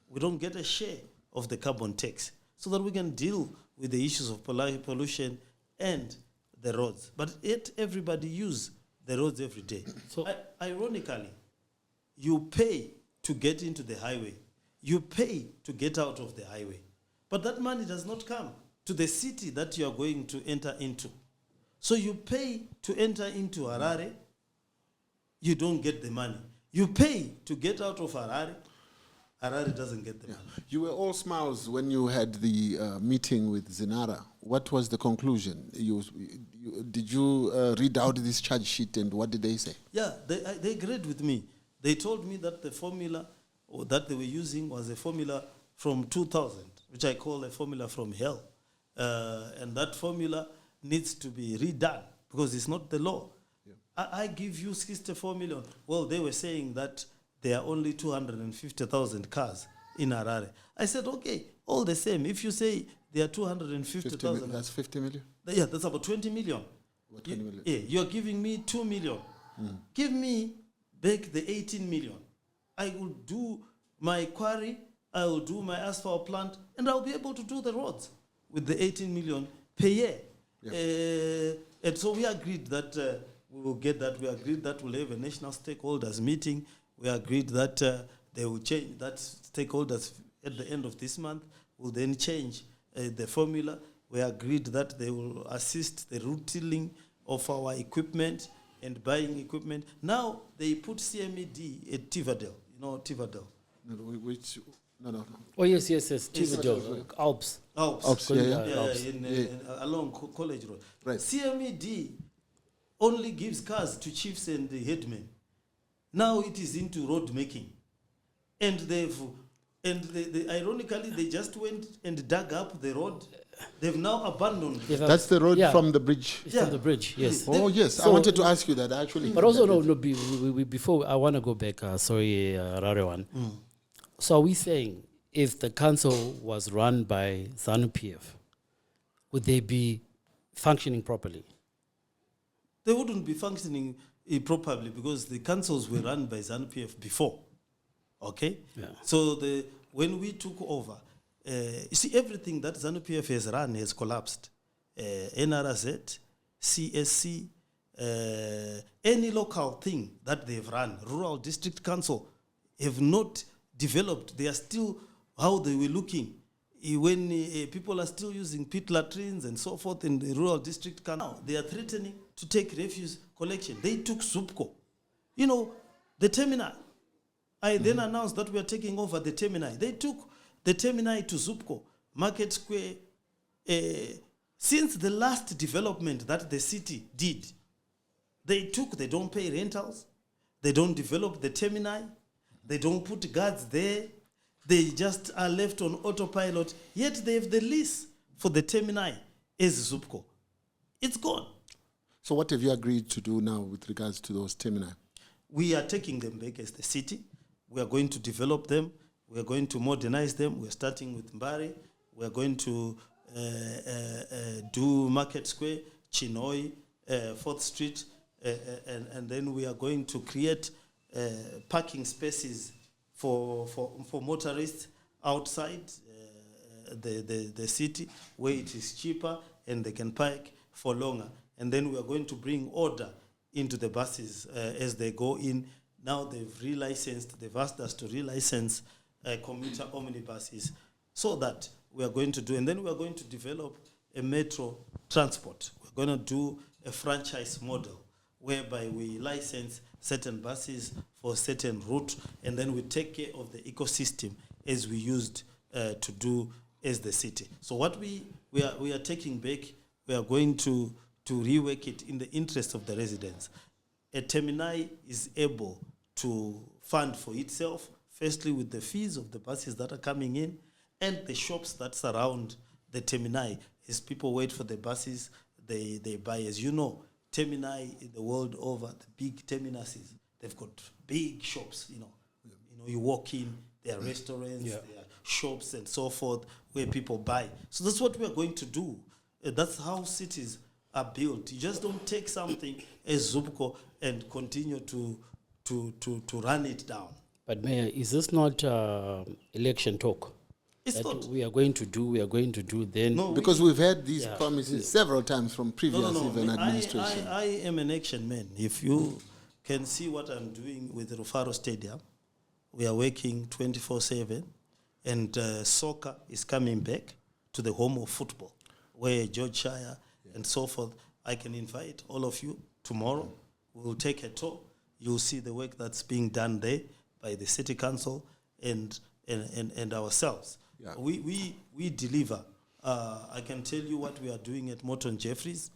We don't get a share of the carbon tax so that we can deal with the issues of pollution and the roads. But yet everybody use the roads every day. So ironically, you pay to get into the highway. you pay to get out of the highway. But that money does not come to the city that you are going to enter into. So you pay to enter into Harare, you don't get the money. You pay to get out of Harare, Harare doesn't get the money. You were all smiles when you had the meeting with Zinara. What was the conclusion? Did you read out this charge sheet, and what did they say? Yeah, they agreed with me. They told me that the formula that they were using was a formula from 2000, which I call a formula from hell. And that formula needs to be redone because it's not the law. Yeah. I give you 64 million. Well, they were saying that there are only 250,000 cars in Harare. I said, okay, all the same. If you say there are 250,000. That's 50 million? Yeah, that's about 20 million. What 20 million? Yeah, you're giving me 2 million. Give me back the 18 million. I will do my quarry, I will do my asphalt plant, and I'll be able to do the roads with the 18 million per year. Yeah. And so we agreed that we will get that. We agreed that we'll have a national stakeholders meeting. We agreed that they will change, that stakeholders at the end of this month will then change the formula. We agreed that they will assist the retailing of our equipment and buying equipment. Now they put CMED at Tivadel. You know Tivadel? No. Oh, yes. Tivadel, Alps. Alps, Along College Road. Right. CMED only gives cars to chiefs and the headmen. Now it is into road making. And ironically, they just went and dug up the road. They've now abandoned. That's the road from the bridge. From the bridge, yes. Oh, yes. So I wanted to ask you that, actually. But also, before, I want to go back, Harare one. So are we saying if the council was run by ZANU-PF, would they be functioning properly? They wouldn't be functioning properly because the councils were run by ZANU-PF before. Okay? Yeah. So when we took over, you see, everything that ZANU-PF has run has collapsed. NRZ, CSC, any local thing that they've run, rural district council, have not developed. They are still how they were looking when people are still using pit latrines and so forth in the rural district council. They are threatening to take refuse collection. They took ZUPCO. You know, the terminal. I then announced that we are taking over the terminal. They took the terminal to ZUPCO, Market Square. Since the last development that the city did, they don't pay rentals, they don't develop the terminal, they don't put guards there, they just are left on autopilot, yet they have the lease for the terminal as ZUPCO. It's gone. So what have you agreed to do now with regards to those terminal? We are taking them back as the city. We are going to develop them. We are going to modernize them. We are starting with Mbari. We are going to do Market Square, Chinoi, 4th Street, and then we are going to create parking spaces for motorists outside the city where it is cheaper and they can park for longer. And then we are going to bring order into the buses as they go in. Now they've asked us to relicense commuter omnibuses so that we are going to do, and then we are going to develop a metro transport. We're going to do a franchise model whereby we license certain buses for a certain route, and then we take care of the ecosystem as we used to do as the city. So what we are taking back, we are going to rework it in the interest of the residents. A terminal is able to fund for itself, firstly with the fees of the buses that are coming in and the shops that surround the terminal. As people wait for the buses, they buy. As you know, terminal in the world over, the big terminuses, they've got big shops, you know, you walk in, there are restaurants, there are shops and so forth where people buy. So that's what we are going to do. That's how cities are built. You just don't take something as ZUPCO and continue to run it down. But Mayor, is this not election talk? It's not. We are going to do then. No, because we've had these promises several times from previous administration. I am an action man. If you can see what I'm doing with Rufaro Stadium, we are working 24/7. And soccer is coming back to the home of football, where George Shire and so forth. I can invite all of you tomorrow. We'll take a tour. You'll see the work that's being done there by the city council and ourselves. Yeah. We deliver. I can tell you what we are doing at Morton Jeffries,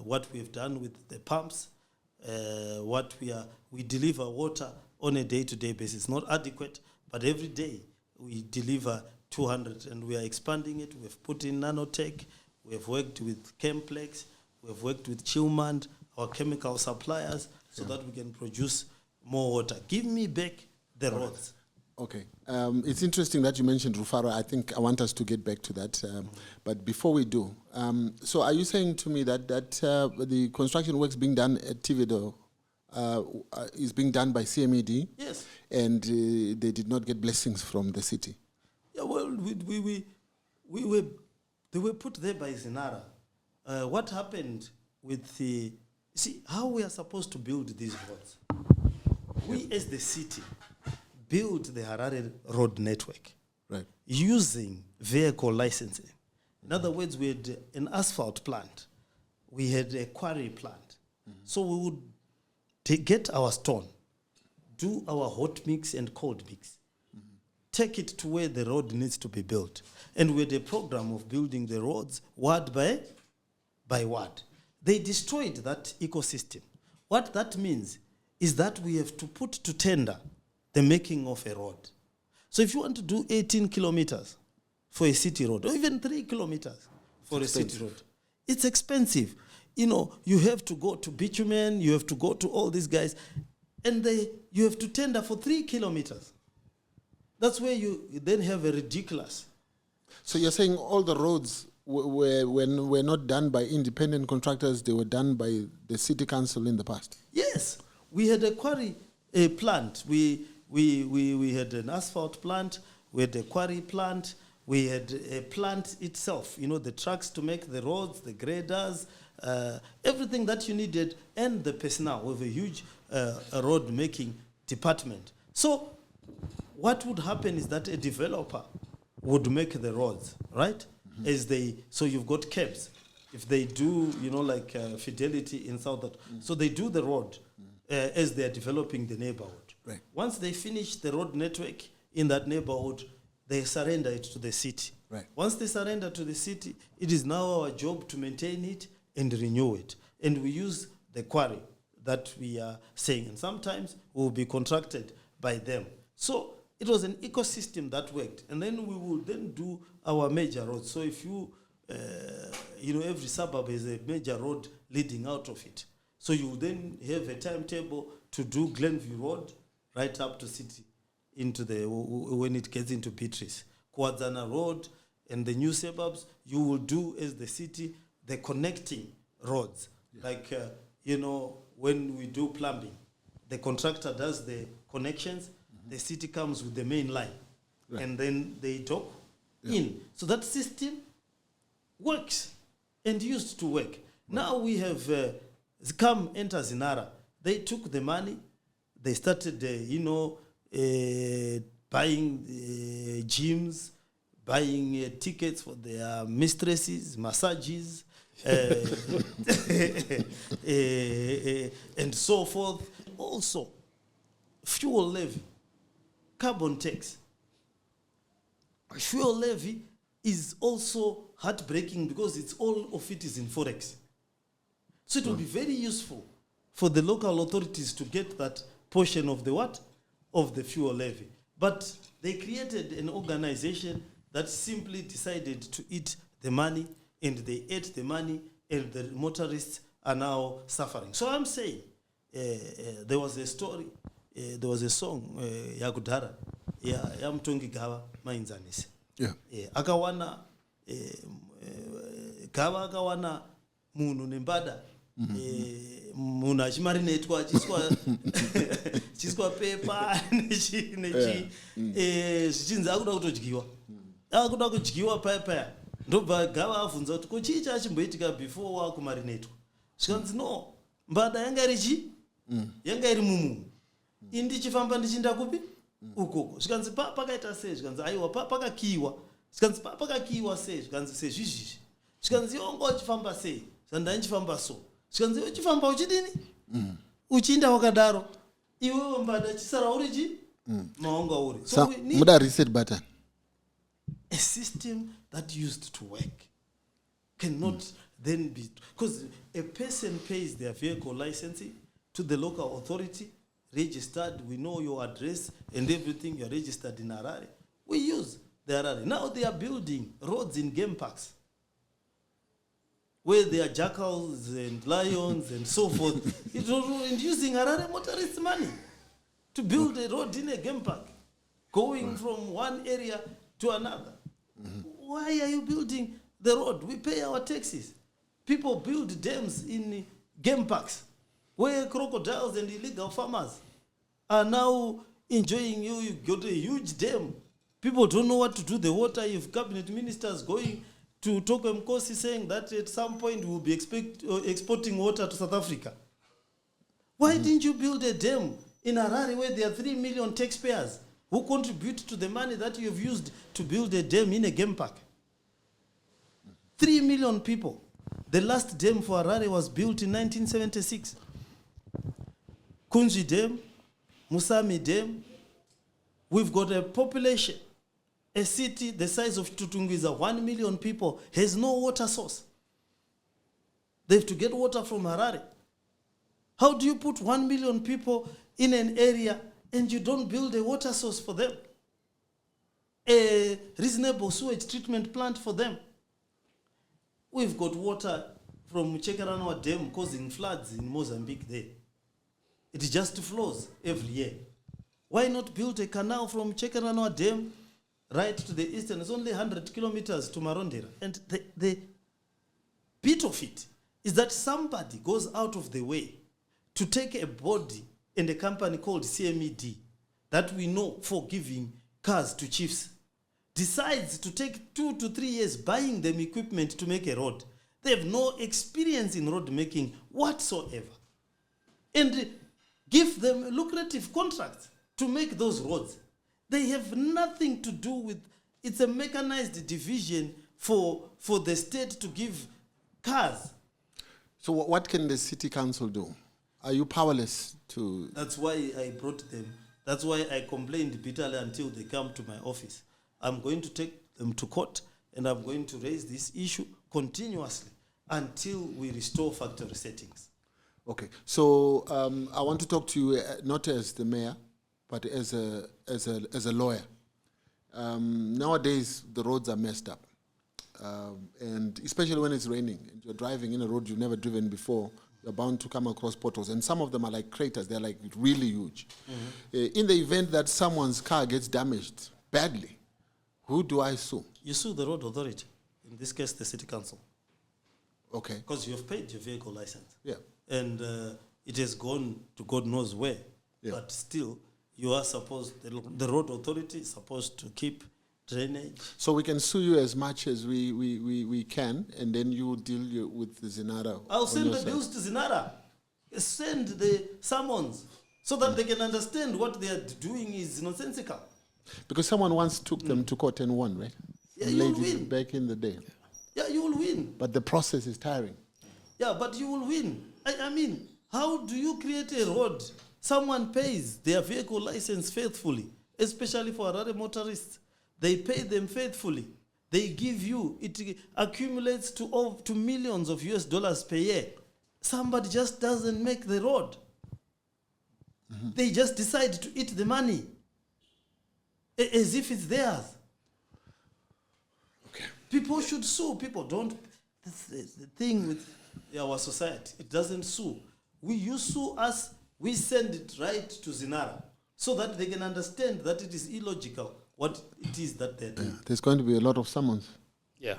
what we've done with the pumps, we deliver water on a day-to-day basis. Not adequate, but every day we deliver 200, and we are expanding it. We've put in nanotech. We've worked with Chemplex. We've worked with Chillman, our chemical suppliers, so that we can produce more water. Give me back the roads. Okay. It's interesting that you mentioned Rufaro. I think I want us to get back to that. But before we do, so are you saying to me that the construction works being done at Tivido is being done by CMED? Yes. And they did not get blessings from the city? Yeah, well, they were put there by Zinara. What happened with the... See, how we are supposed to build these roads? We, as the city, build the Harare road network, right, using vehicle licensing. In other words, we had an asphalt plant. We had a quarry plant. So we would get our stone, do our hot mix and cold mix, take it to where the road needs to be built. And we had a program of building the roads ward by ward. They destroyed that ecosystem. What that means is that we have to put to tender the making of a road. So if you want to do 18 kilometers for a city road, or even 3 kilometers for a city road, it's expensive. You know, you have to go to bitumen, you have to go to all these guys, and you have to tender for 3 kilometers. That's where you then have a ridiculous. So you're saying all the roads were not done by independent contractors, they were done by the city council in the past? Yes. We had a quarry plant. We had an asphalt plant. We had a quarry plant. We had a plant itself, you know, the trucks to make the roads, the graders, everything that you needed, and the personnel with a huge road-making department. So what would happen is that a developer would make the roads, right? So you've got cabs. If they do, you know, like Fidelity in South, so they do the road as they are developing the neighborhood. Right. Once they finish the road network in that neighborhood, they surrender it to the city. Right. Once they surrender to the city, it is now our job to maintain it and renew it. And we use the quarry that we are saying. And sometimes we will be contracted by them. So it was an ecosystem that worked. And then we will then do our major roads. So if you know, every suburb has a major road leading out of it. So you will then have a timetable to do Glenview Road right up to city, into when it gets into Beatrice. Kwadzana Road and the new suburbs, you will do as the city, the connecting roads. Yeah. Like, you know, when we do plumbing, the contractor does the connections, the city comes with the main line, right, and then they talk in. So that system works and used to work. Right. Now we have come enter Zinara. They took the money, they started, buying gyms, buying tickets for their mistresses, massages, and so forth. Also, fuel levy, carbon tax. Fuel levy is also heartbreaking because all of it is in Forex. So it will be very useful for the local authorities to get that portion of the what? Of the fuel levy. But they created an organization that simply decided to eat the money, and they ate the money, and the motorists are now suffering. So I'm saying, there was a story, there was a song, Yakudara, Yamtongi Gava Mainzanis. Yeah. Akawana, Gava Akawana, Munu Nembada, Muna Chimarinetwa, Chiswa paper, Shinza Akudagiwa. Akudagiwa paper. Ndoba Gava Funza to Kochicha Chimbetika before Kumarinetwa. Shans no, Mbada Yangarichi, Yangari Mumu. Indi Chifamba Chindakupi, ukoko zvikanzi pakaita sei zvikanzi aiwa pakakiwa zvikanzi pakakiwa sei zvikanzi sezvizvizvi zvikanzi ongo uchifamba sei zvandainchifamba so zvikanzi uchifamba uchidini uchiinda wakadaro iwewe mbada chisara uri chi maonga uri so we need a reset button, a system that used to work cannot then be, because a person pays their vehicle licensing to the local authority, registered, we know your address and everything, you're registered in Harare. We use the Harare. Now they are building roads in game parks where there are jackals and lions and so forth. It was using Harare motorists' money to build a road in a game park, going from one area to another. Why are you building the road? We pay our taxes. People build dams in game parks where crocodiles and illegal farmers are now enjoying you. You got a huge dam. People don't know what to do. The water, you have cabinet ministers going to Toko Mkosi saying that at some point we'll be exporting water to South Africa. Why didn't you build a dam in Harare where there are 3 million taxpayers who contribute to the money that you've used to build a dam in a game park? 3 million people. The last dam for Harare was built in 1976. Kunji Dam, Musami Dam. We've got a population, a city the size of Tutungwiza, 1 million people, has no water source. They have to get water from Harare. How do you put 1 million people in an area and you don't build a water source for them? A reasonable sewage treatment plant for them? We've got water from Cllr Dam causing floods in Mozambique there. It just flows every year. Why not build a canal from Cllr Dam right to the eastern? It's only 100 kilometers to Marondera. And the bit of it is that somebody goes out of the way to take a body and a company called CMED that we know for giving cars to chiefs, decides to take 2 to 3 years buying them equipment to make a road. They have no experience in road making whatsoever. And give them lucrative contracts to make those roads. They have nothing to do with, it's a mechanized division for the state to give cars. So what can the city council do? Are you powerless to? That's why I brought them. That's why I complained bitterly until they come to my office. I'm going to take them to court and I'm going to raise this issue continuously until we restore factory settings. Okay, so I want to talk to you not as the mayor, but as a lawyer. Nowadays, the roads are messed up, and especially when it's raining and you're driving in a road you've never driven before, you're bound to come across potholes, and some of them are like craters. They're like really huge. In the event that someone's car gets damaged badly, who do I sue? You sue the road authority, in this case the city council. Okay. Because you have paid your vehicle license. Yeah. And it has gone to God knows where. Yeah. But still, you are supposed, the road authority is supposed to keep drainage. So we can sue you as much as we can, and then you deal with the Zinara. I'll send the bills to Zinara. Send the summons so that they can understand what they are doing is nonsensical. Because someone once took them to court and won, right? Yeah, and you'll ladies win. back in the day. Yeah, you will win. But the process is tiring. Yeah, but you will win. I mean, how do you create a road? Someone pays their vehicle license faithfully, especially for Harare motorists. They pay them faithfully. They give you, it accumulates to millions of US dollars per year. Somebody just doesn't make the road. They just decide to eat the money as if it's theirs. Okay. People should sue. People don't. That's the thing with our society. It doesn't sue. You sue us, we send it right to Zinara so that they can understand that it is illogical what it is that they're doing. Yeah. There's going to be a lot of summons. Yeah.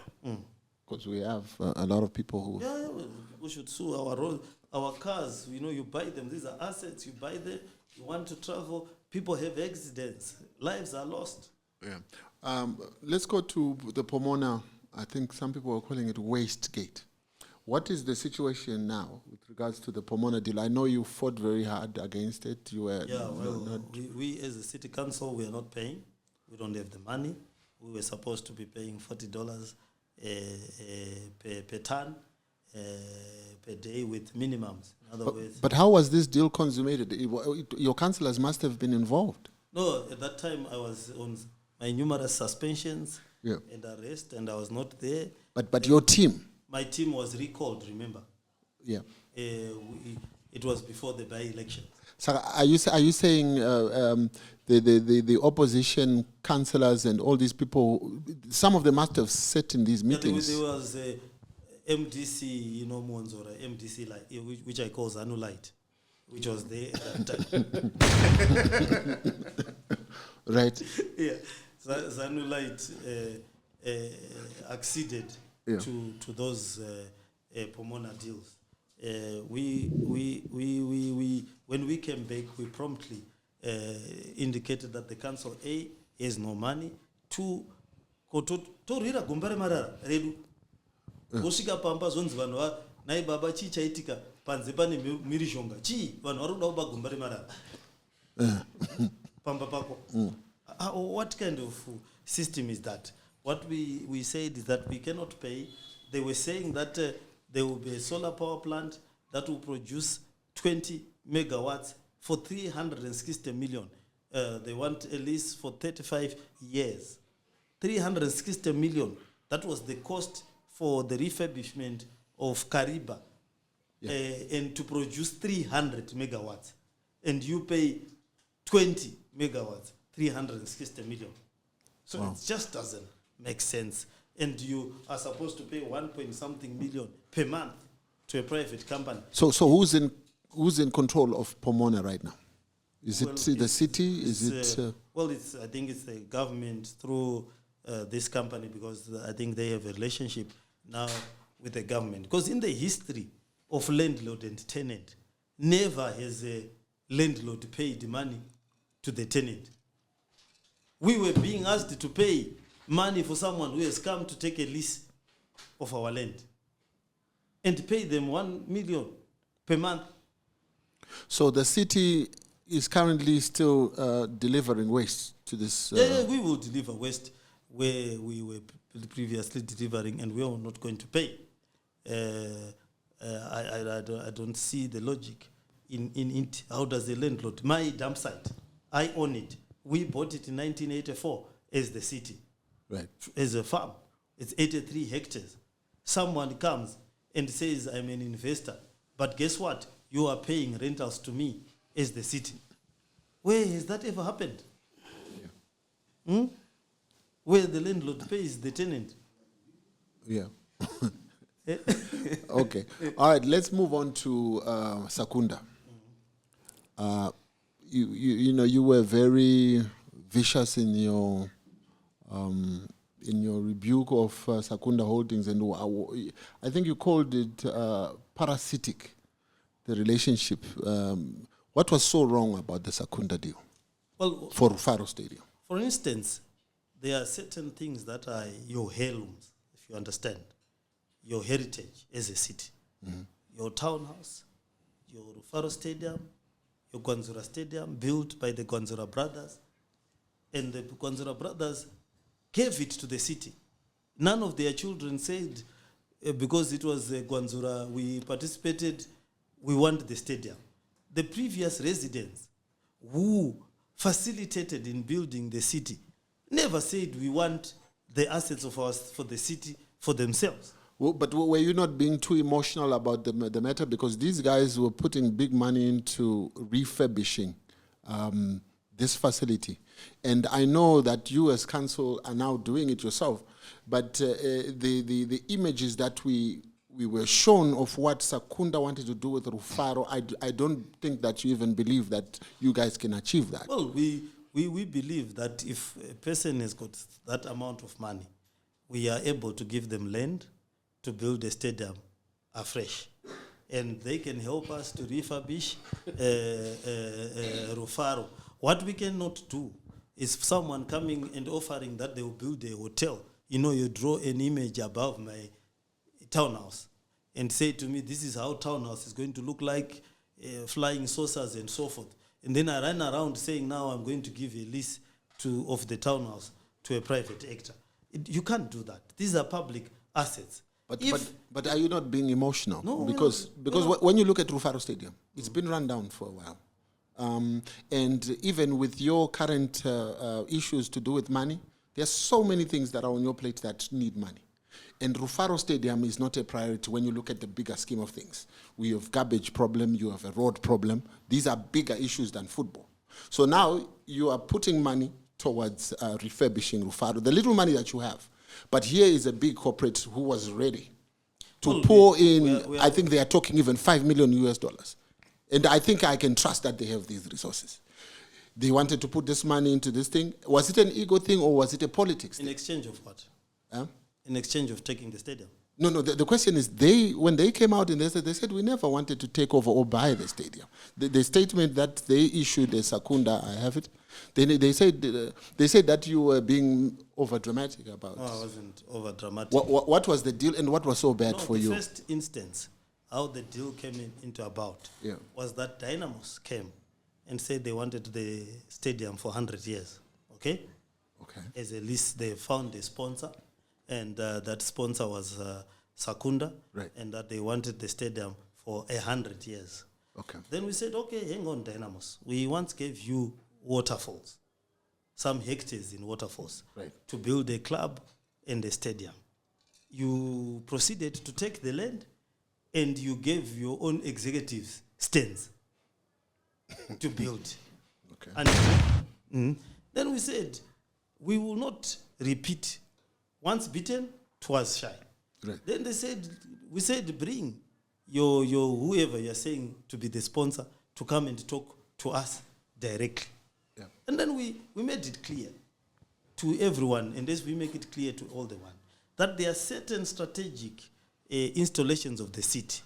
Because we have a lot of people who... Yeah, we should sue our road, our cars. You know, you buy them. These are assets. You buy them. You want to travel. People have accidents. Lives are lost. Yeah. Let's go to the Pomona. I think some people are calling it Waste Gate. What is the situation now with regards to the Pomona deal? I know you fought very hard against it. You were we as a city council, we are not paying. We don't have the money. We were supposed to be paying $40 per ton per day with minimums. In other words, but how was this deal consummated? Your councillors must have been involved. No, at that time I was on my numerous suspensions and arrest, and I was not there. But your team? My team was recalled, remember? Yeah. It was before the by-election. So are you saying the opposition councillors and all these people, some of them must have sat in these meetings? There was MDC, Monzora, MDC, which I call Zanu Light, which was there at that time. Right. Yeah. Zanu Light acceded to those Pomona deals. When we came back, we promptly indicated that the council A has no money. 2, torira gumbare marara redu. Osika pamba zonzi vanhu nai baba chi chaitika panze pane mirishonga chi vanhu vari kuda kuba gumbare marara. Pamba pako. What kind of system is that? What we said is that we cannot pay. They were saying that there will be a solar power plant that will produce 20 megawatts for 360 million. They want a lease for 35 years. 360 million. That was the cost for the refurbishment of Kariba. And to produce 300 megawatts. And you pay 20 megawatts, 360 million. So it just doesn't make sense. And you are supposed to pay 1.something million per month to a private company. So who's in control of Pomona right now? Is it the city? I think it's the government through this company, because I think they have a relationship now with the government. Because in the history of landlord and tenant, never has a landlord paid money to the tenant. We were being asked to pay money for someone who has come to take a lease of our land and pay them 1 million per month. So the city is currently still delivering waste to this? Yeah, we will deliver waste where we were previously delivering, and we are not going to pay. I don't see the logic in it. How does the landlord? My dump site, I own it. We bought it in 1984 as the city. Right. As a farm. It's 83 hectares. Someone comes and says, I'm an investor. But guess what? You are paying rentals to me as the city. Where has that ever happened? Yeah. Where the landlord pays the tenant. Yeah. Okay. All right, let's move on to Secunda. You were very vicious in your rebuke of Secunda Holdings, and I think you called it parasitic, the relationship. What was so wrong about the Secunda deal? Well, for Rufaro Stadium? For instance, there are certain things that are your heirlooms, if you understand, your heritage as a city. Mm-hmm. Your townhouse, your Rufaro Stadium, your Gwanzura Stadium, built by the Gwanzura brothers, and the Gwanzura brothers gave it to the city. None of their children said, because it was Gwanzura, we participated, we want the stadium. The previous residents who facilitated in building the city never said we want the assets of ours for the city for themselves. Well, but were you not being too emotional about the matter? Because these guys were putting big money into refurbishing this facility. And I know that you as council are now doing it yourself, but the images that we were shown of what Secunda wanted to do with Rufaro, I don't think that you even believe that you guys can achieve that. Well, we believe that if a person has got that amount of money, we are able to give them land to build a stadium afresh. And they can help us to refurbish Rufaro. What we cannot do is someone coming and offering that they will build a hotel. You draw an image above my townhouse. and say to me, this is how townhouse is going to look like, flying saucers and so forth. And then I ran around saying, now I'm going to give a lease of the townhouse to a private actor. You can't do that. These are public assets. But are you not being emotional? No, because when you look at Rufaro Stadium, it's been run down for a while. And even with your current issues to do with money, there's so many things that are on your plate that need money. And Rufaro Stadium is not a priority when you look at the bigger scheme of things. We have garbage problem, you have a road problem. These are bigger issues than football. So now you are putting money towards refurbishing Rufaro, the little money that you have. But here is a big corporate who was ready to pour in, I think they are talking even $5 million US. And I think I can trust that they have these resources. They wanted to put this money into this thing. Was it an ego thing or was it a politics thing? In exchange of what? In exchange of taking the stadium? No, the question is, when they came out and they said we never wanted to take over or buy the stadium. The statement that they issued as Secunda, I have it, they said that you were being over-dramatic about it. No, I wasn't over-dramatic. What was the deal and what was so bad for you? The first instance, how the deal came into about was that Dynamos came and said they wanted the stadium for 100 years, okay? As a lease, they found a sponsor, and that sponsor was Secunda, right, and that they wanted the stadium for 100 years. Okay. Then we said, okay, hang on, Dynamos. We once gave you waterfalls, some hectares in waterfalls, right, to build a club and a stadium. You proceeded to take the land, and you gave your own executives stands to build. Okay. And then we said, we will not repeat. Once beaten, twice shy. Right. Then we said, bring your whoever you're saying to be the sponsor to come and talk to us directly. Yeah. And then we made it clear to everyone, and as we make it clear to all the one, that there are certain strategic installations of the city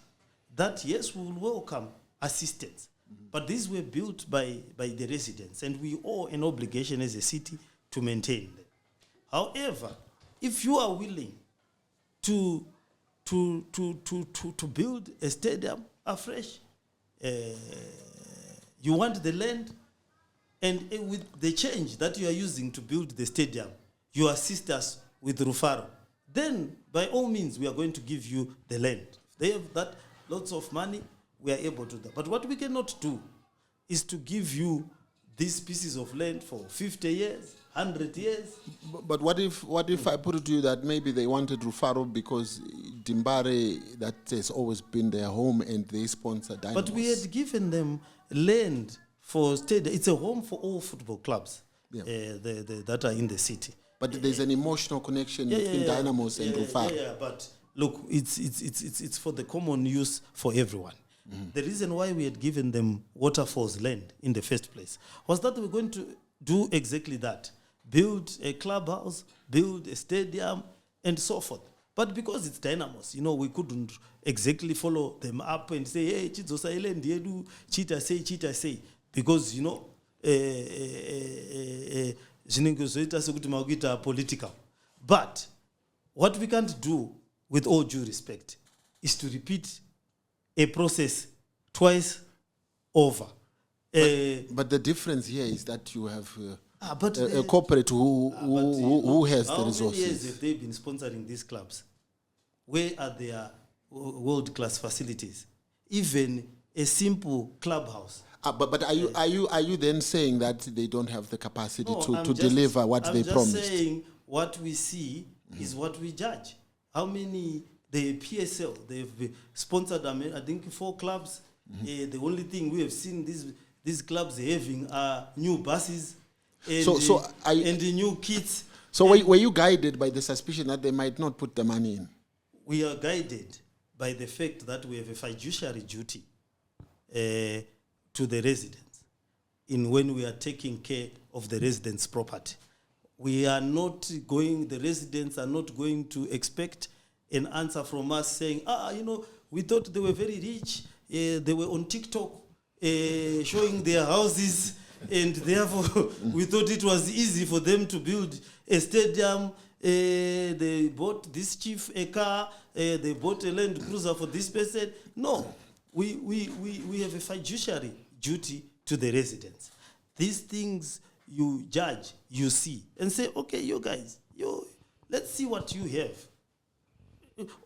that, yes, we will welcome assistance, but these were built by the residents, and we owe an obligation as a city to maintain them. However, if you are willing to build a stadium afresh, you want the land, and with the change that you are using to build the stadium, you assist us with Rufaro, then by all means we are going to give you the land. If they have that lots of money, we are able to do that. But what we cannot do is to give you these pieces of land for 50 years, 100 years. But what if I put it to you that maybe they wanted Rufaro because Dimbare, that has always been their home, and they sponsor Dynamos? But we had given them land for stadium. It's a home for all football clubs that are in the city. But there's an emotional connection between Dynamos and Rufaro. Yeah, but look, it's for the common use for everyone. Mm-hmm. The reason why we had given them waterfalls land in the first place was that we were going to do exactly that. Build a clubhouse, build a stadium, and so forth. But because it's Dynamos, we couldn't exactly follow them up and say, hey, Chizosa land yedu, cheetah say. Because, political. But what we can't do, with all due respect, is to repeat a process twice over. But the difference here is that you have a corporate who has the resources. How many years have they been sponsoring these clubs? Where are their world-class facilities? Even a simple clubhouse. But are you then saying that they don't have the capacity to deliver what they promised? I'm just saying what we see is what we judge. How many, the PSL, they've sponsored, I think 4 clubs. The only thing we have seen these clubs having are new buses and the new kits. So were you guided by the suspicion that they might not put the money in? We are guided by the fact that we have a fiduciary duty to the residents when we are taking care of the residents' property. We are not going, the residents are not going to expect an answer from us saying, we thought they were very rich, they were on TikTok showing their houses, and therefore we thought it was easy for them to build a stadium they bought this chief a car, they bought a Land Cruiser for this person. No, we have a fiduciary duty to the residents. These things you judge, you see, and say, okay, you guys, let's see what you have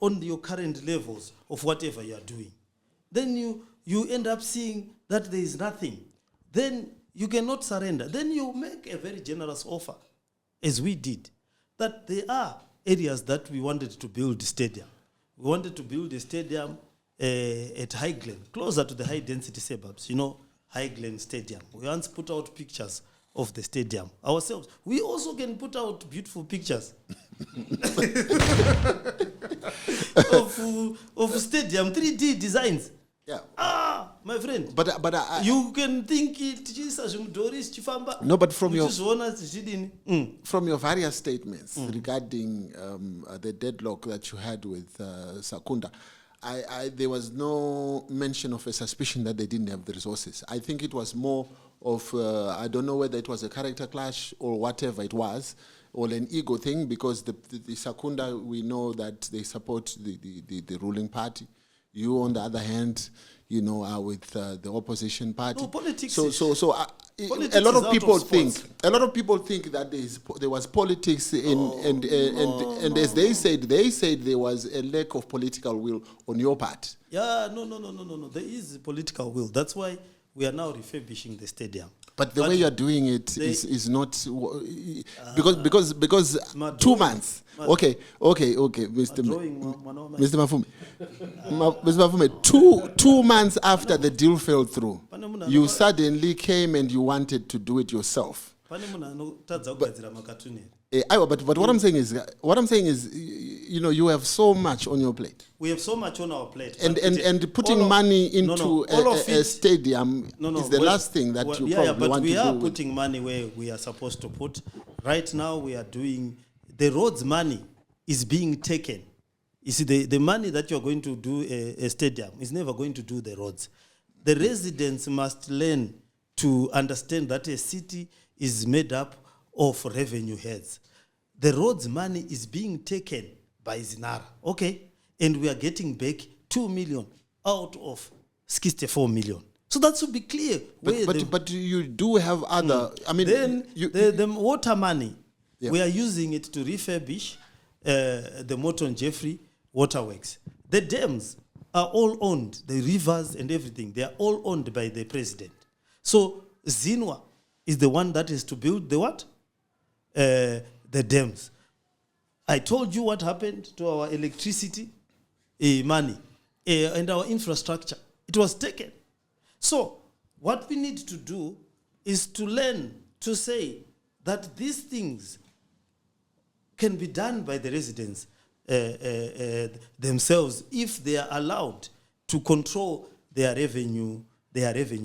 on your current levels of whatever you are doing. Then you end up seeing that there is nothing. Then you cannot surrender. Then you make a very generous offer, as we did, that there are areas that we wanted to build a stadium. We wanted to build a stadium at High Glen, closer to the high-density suburbs. You know, High Glen Stadium. We once put out pictures of the stadium ourselves. We also can put out beautiful pictures of stadium, 3D designs. Yeah. My friend. But you can think it Jesus Doris Chifamba. No, but from your various statements regarding the deadlock that you had with Sakunda, there was no mention of a suspicion that they didn't have the resources. I think it was more of I don't know whether it was a character clash or whatever it was, or an ego thing, because the Sakunda, we know that they support the ruling party. You, on the other hand, you know, are with the opposition party. No, politics. So a lot of people think that there was politics and as they said there was a lack of political will on your part. Yeah, no. There is political will. That's why we are now refurbishing the stadium. But the way you are doing it is not because 2 months. Okay, Mr. Mafume. Mr. Mafume, 2 months after the deal fell through, you suddenly came and you wanted to do it yourself. But what I'm saying is, you know, you have so much on your plate. We have so much on our plate. And putting money into a stadium is the last thing that you probably want to do. But we are putting money where we are supposed to put. Right now we are doing, the roads money is being taken. You see, the money that you're going to do a stadium is never going to do the roads. The residents must learn to understand that a city is made up of revenue heads. The roads money is being taken by Zinara, okay? And we are getting back 2 million out of 64 million. So that should be clear. But you do have other, I mean... Then the water money, we are using it to refurbish the Morton Jeffrey waterworks. The dams are all owned, the rivers and everything, they are all owned by the president. So Zinwa is the one that is to build the what? The dams. I told you what happened to our electricity money and our infrastructure. It was taken. So what we need to do is to learn to say that these things can be done by the residents themselves if they are allowed to control their revenue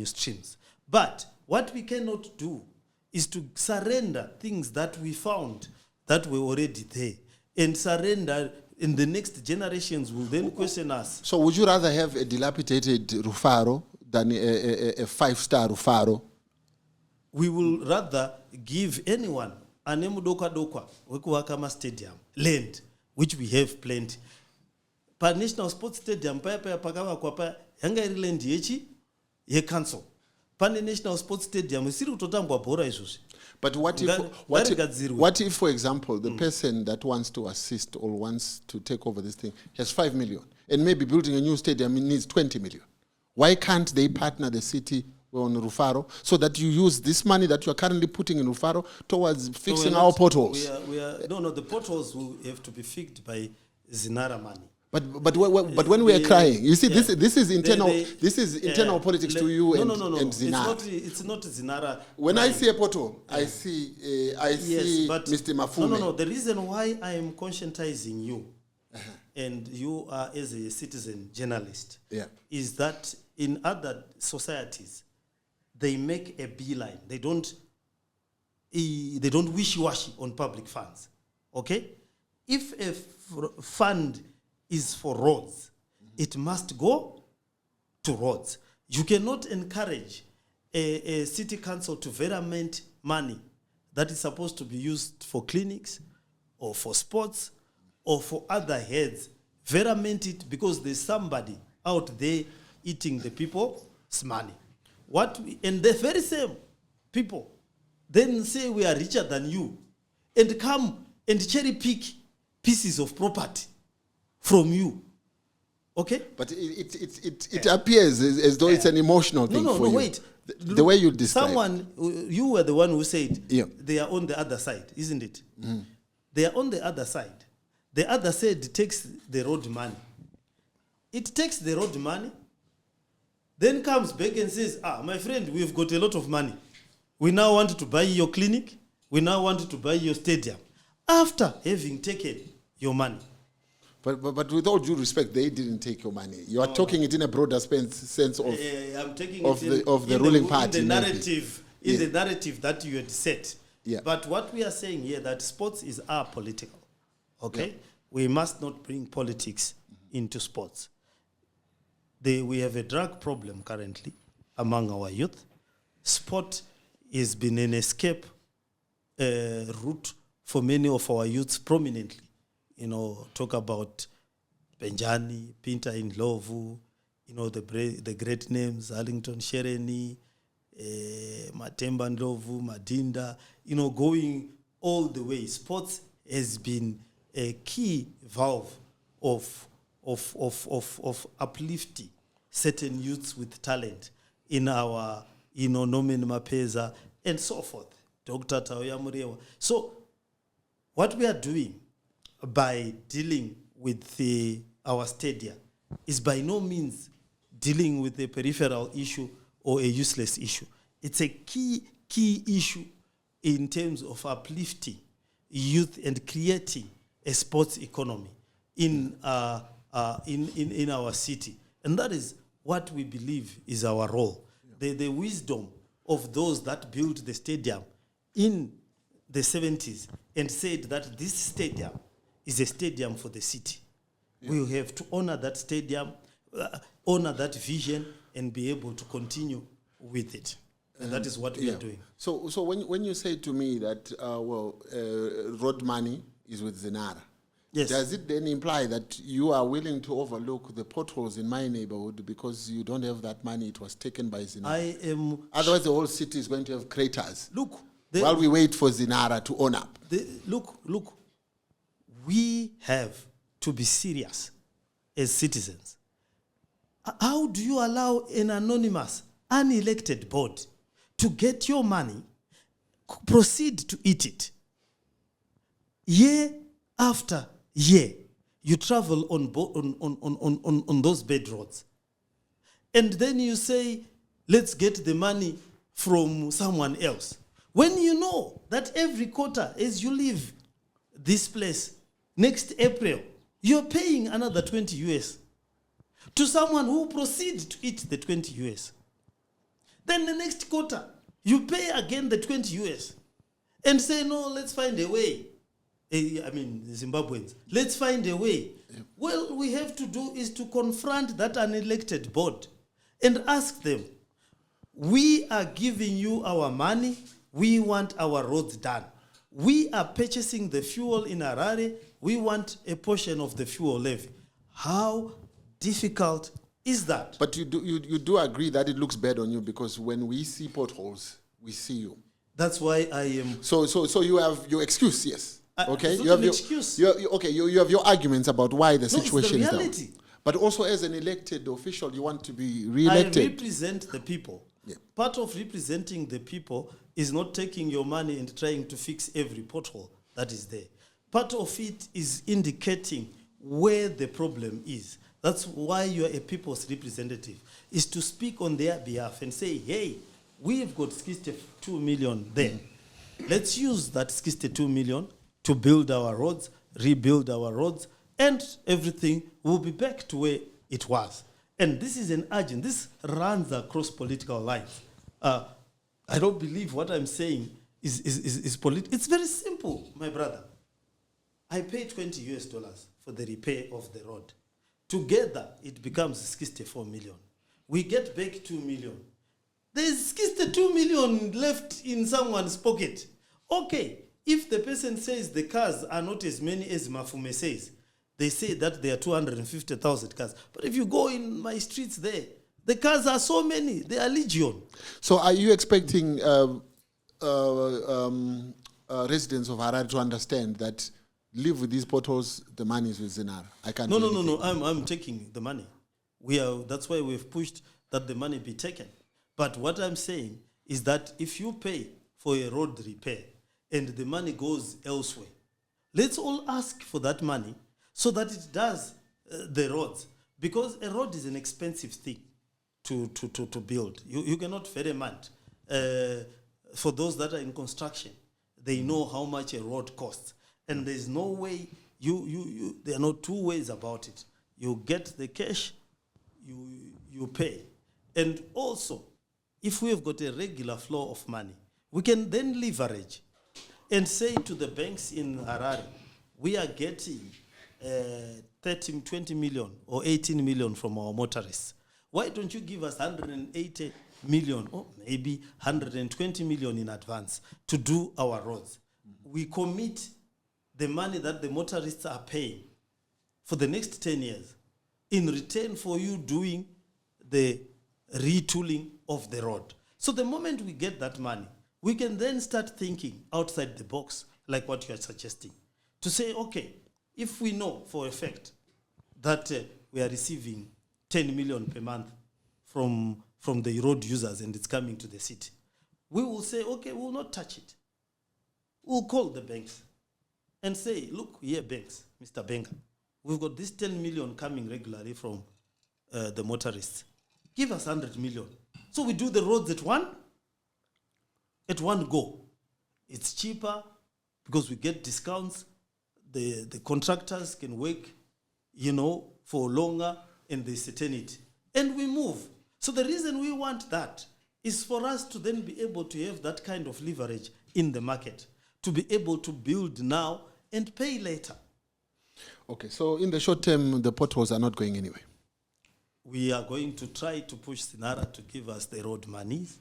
streams. But what we cannot do is to surrender things that we found that were already there, and surrender, and the next generations will then question us. So would you rather have a dilapidated Rufaro than a five-star Rufaro? We will rather give anyone an emudoka wekuwakama stadium land, which we have plenty. Pa National Sports Stadium paya pakawa kwa pa yanga iri land ye council. Pane National Sports Stadium isiri kutotambwa bhora izvozvi. But what if, for example, the person that wants to assist or wants to take over this thing has 5 million and maybe building a new stadium needs 20 million? Why can't they partner the city on Rufaro so that you use this money that you are currently putting in Rufaro towards fixing our potholes? No, the potholes will have to be fixed by Zinara money. But when we are crying, you see, this is internal. This is internal politics to you and Zinara. It's not Zinara. When I see a pothole, I see Mr. Mafume. No. The reason why I am conscientizing you, and you are as a citizen journalist, is that in other societies, they make a beeline. They don't wishy-washy on public funds. Okay, if a fund is for roads, it must go to roads. You cannot encourage a city council to verament money that is supposed to be used for clinics or for sports or for other heads, Vera meant it because there's somebody out there eating the people's money. And the very same people then say we are richer than you and come and cherry pick pieces of property from you. Okay? But it appears as though it's an emotional thing for you. No, wait. The way you describe You were the one who said Yeah. they are on the other side, isn't it? They are on the other side. The other side takes the road money. It takes the road money, then comes back and says, my friend, we've got a lot of money. We now want to buy your clinic. We now want to buy your stadium. After having taken your money. But with all due respect, they didn't take your money. You are talking it in a broader sense of I'm taking of it the ruling party. In the narrative, the narrative that you had set. Yeah. But what we are saying here, that sports is apolitical. Okay? Yeah. We must not bring politics into sports. We have a drug problem currently among our youth. Sport has been an escape route for many of our youths prominently. Talk about Benjani, Pinter in Lovu, the great names, Arlington Shereni, Matemba Ndlovu, Madinda, going all the way. Sports has been a key valve of uplifting certain youths with talent in our, Nomen Mapeza and so forth. Dr. Taoya Murewa. So what we are doing by dealing with our stadia is by no means dealing with a peripheral issue or a useless issue. It's a key issue in terms of uplifting youth and creating a sports economy in our city. And that is what we believe is our role. The wisdom of those that built the stadium in the 70s and said that this stadium is a stadium for the city. Yeah. We have to honor that stadium, honor that vision, and be able to continue with it. And that is what we are doing. So when you say to me that, road money is with Zinara, yes. Does it then imply that you are willing to overlook the potholes in my neighborhood because you don't have that money? It was taken by Zinara. Otherwise, the whole city is going to have craters. Look, while we wait for Zinara to own up. Look. We have to be serious as citizens. How do you allow an anonymous, unelected board to get your money, proceed to eat it? Year after year, you travel on those bed roads. And then you say, let's get the money from someone else. When you know that every quarter as you leave this place, next April, you're paying another 20 US to someone who proceeds to eat the 20 US. Then the next quarter, you pay again the 20 US and say, no, let's find a way. Zimbabweans, let's find a way. Yep. Well, we have to do is to confront that unelected board and ask them, we are giving you our money, we want our roads done. We are purchasing the fuel in Harare, we want a portion of the fuel levy. How difficult is that? But you do agree that it looks bad on you because when we see potholes, we see you. That's why I am... So you have your excuse, yes. Okay, you have excuse. You have your arguments about why the situation is reality. Is down. But also as an elected official, you want to be re-elected. I represent the people. Yeah. Part of representing the people is not taking your money and trying to fix every pothole that is there. Part of it is indicating where the problem is. That's why you are a people's representative, is to speak on their behalf and say, hey, we've got 62 million there. Let's use that 62 million to build our roads, rebuild our roads, and everything will be back to where it was. And this is an urgent. This runs across political lines. I don't believe what I'm saying is political. It's very simple, my brother. I pay $20 US for the repair of the road. Together, it becomes 64 million. We get back 2 million. There's 62 million left in someone's pocket. Okay, If the person says the cars are not as many as Mafume says, they say that there are 250,000 cars. But if you go in my streets there, the cars are so many. They are legion. So are you expecting residents of Harare to understand that live with these potholes, the money is with Zinara? I can't. No. I'm taking the money. That's why we've pushed that the money be taken. But what I'm saying is that if you pay for a road repair and the money goes elsewhere, let's all ask for that money so that it does the roads. Because a road is an expensive thing to build. You cannot Ferrement. For those that are in construction, they know how much a road costs. And there's no way, there are no two ways about it. You get the cash, you pay. And also, if we have got a regular flow of money, we can then leverage and say to the banks in Harare, we are getting 20 million or 18 million from our motorists. Why don't you give us 180 million or maybe 120 million in advance to do our roads? We commit the money that the motorists are paying for the next 10 years in return for you doing the retooling of the road. So the moment we get that money, we can then start thinking outside the box, like what you are suggesting, to say, okay, if we know for a fact that we are receiving 10 million per month from the road users and it's coming to the city, we will say, okay, we will not touch it. We'll call the banks and say, look, here, banks, Mr. Benga, we've got this 10 million coming regularly from the motorists. Give us 100 million. So we do the roads at one go. It's cheaper because we get discounts. The contractors can work, for longer, and they certainty. And we move. So the reason we want that is for us to then be able to have that kind of leverage in the market, to be able to build now and pay later. Okay, so in the short term, the potholes are not going anywhere. We are going to try to push Zinara to give us the road monies.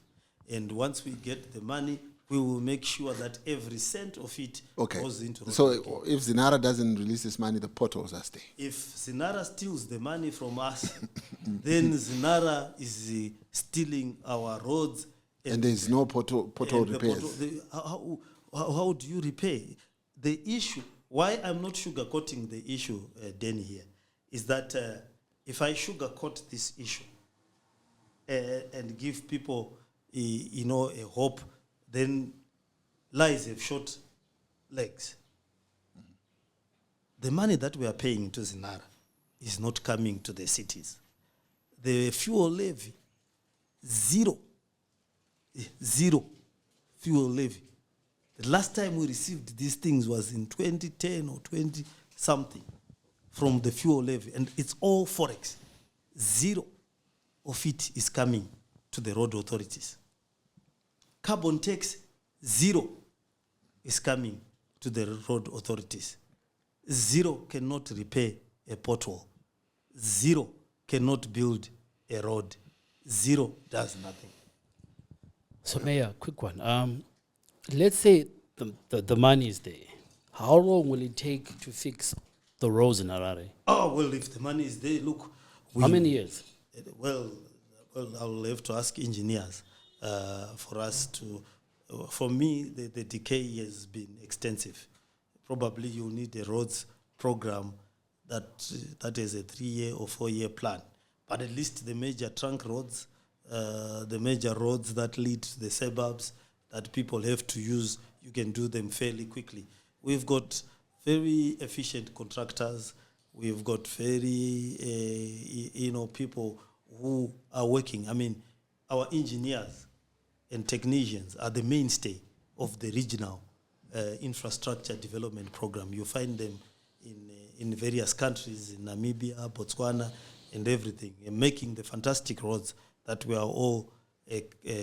And once we get the money, we will make sure that every cent of it goes into road. So if Zinara doesn't release this money, the potholes are staying. If Zinara steals the money from us, then Zinara is stealing our roads. And there's no pothole repairs. How do you repay? The issue, why I'm not sugarcoating the issue, Denny, here, is that if I sugarcoat this issue and give people, a hope, then lies have short legs. The money that we are paying to Zinara is not coming to the cities. The fuel levy, zero fuel levy. The last time we received these things was in 2010 or 20-something from the fuel levy, and it's all forex. Zero of it is coming to the road authorities. Carbon tax, zero is coming to the road authorities. Zero cannot repair a pothole. Zero cannot build a road. Zero does nothing. So, Mayor, quick one. Let's say the money is there. How long will it take to fix the roads in Harare? Oh, well, if the money is there, look. How many years? Well, I'll have to ask engineers for us to. For me, the decay has been extensive. Probably you'll need a roads program that is a 3-year or 4-year plan. But at least the major trunk roads, the major roads that lead to the suburbs that people have to use, you can do them fairly quickly. We've got very efficient contractors. We've got very, people who are working. I mean, our engineers and technicians are the mainstay of the regional infrastructure development program. You find them in various countries, in Namibia, Botswana, and everything, and making the fantastic roads that we are all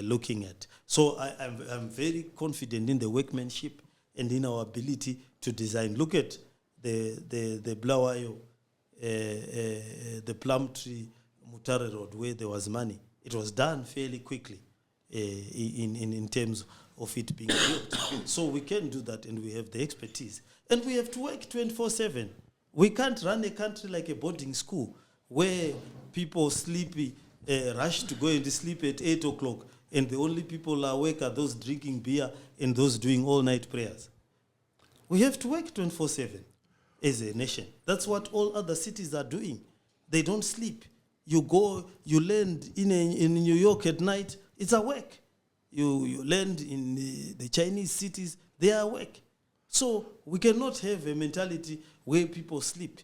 looking at. So I'm very confident in the workmanship and in our ability to design. Look at the Blawayo, the Plum Tree Mutare Road, where there was money. It was done fairly quickly. in terms of it being built. So we can do that, and we have the expertise. And we have to work 24/7. We can't run a country like a boarding school where people rush to go and sleep at 8 o'clock, and the only people awake are those drinking beer and those doing all-night prayers. We have to work 24/7 as a nation. That's what all other cities are doing. They don't sleep. You go, you land in New York at night, it's a work. You land in the Chinese cities, they are work. So we cannot have a mentality where people sleep.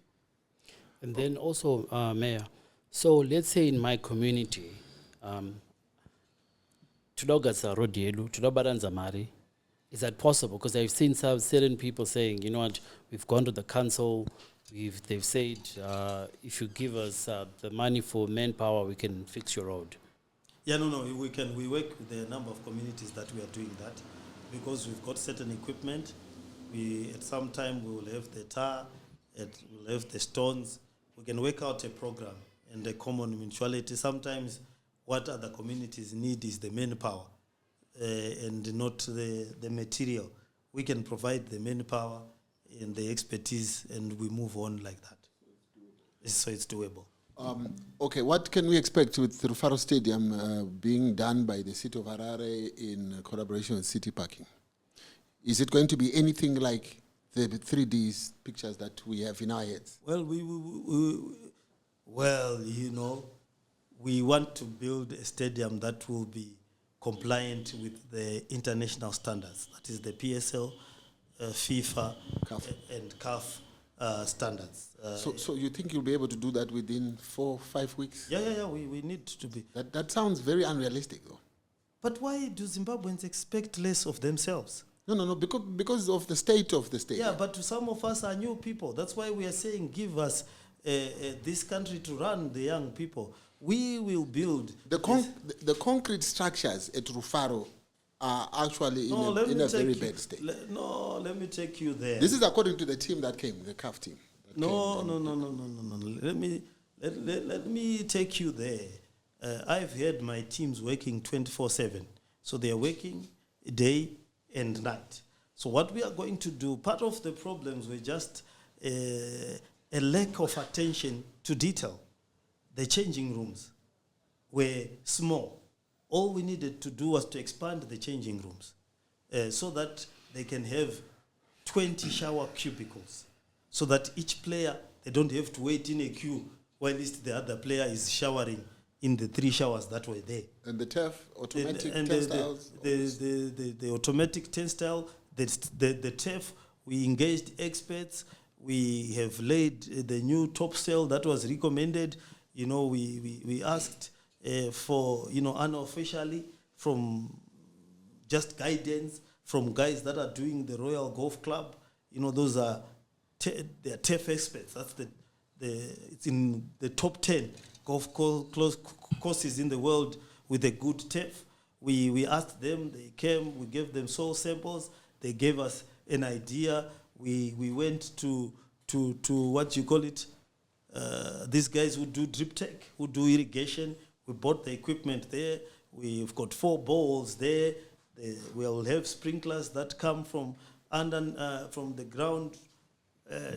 And then also, Mayor, so let's say in my community, Tudogatsa Rodielu, Tudobaranza Mari, is that possible? Because I've seen some certain people saying, you know what, we've gone to the council, they've said, if you give us the money for manpower, we can fix your road. Yeah, no, we work with a number of communities that we are doing that, because we've got certain equipment. At some time we will have the tar, we'll have the stones. We can work out a program and a common mutuality. Sometimes what other communities need is the manpower and not the material. We can provide the manpower and the expertise, and we move on like that. So it's doable. Okay, what can we expect with the Rufaro Stadium being done by the City of Harare in collaboration with City Parking? Is it going to be anything like the 3D pictures that we have in our heads? Well, we want to build a stadium that will be compliant with the international standards. That is the PSL, FIFA, CAF. and CAF standards. So you think you'll be able to do that within 4 or 5 weeks? Yeah. We need to be. That sounds very unrealistic, though. But why do Zimbabweans expect less of themselves? No, because of the state of the state. Yeah, but some of us are new people. That's why we are saying, give us this country to run the young people. We will build. The concrete structures at Rufaro are actually in a very bad state. Let me take you there. This is according to the team that came, the CAF team. No. Let me take you there. I've had my teams working 24/7. So they are working day and night. So what we are going to do, part of the problems were just a lack of attention to detail. The changing rooms were small. All we needed to do was to expand the changing rooms so that they can have 20 shower cubicles, so that each player, they don't have to wait in a queue while the other player is showering in the 3 showers that were there. And the turf, automatic turnstiles? The automatic turnstile, the turf, we engaged experts. We have laid the new topsoil that was recommended. We asked for, unofficially, from just guidance from guys that are doing the Royal Golf Club. Those are they're turf experts. That's it's in the top 10 golf courses in the world with a good turf. We asked them, they came, we gave them soil samples, they gave us an idea. We went to what you call it, these guys who do drip tech, who do irrigation. We bought the equipment there. We've got 4 bowls there. We will have sprinklers that come from the ground,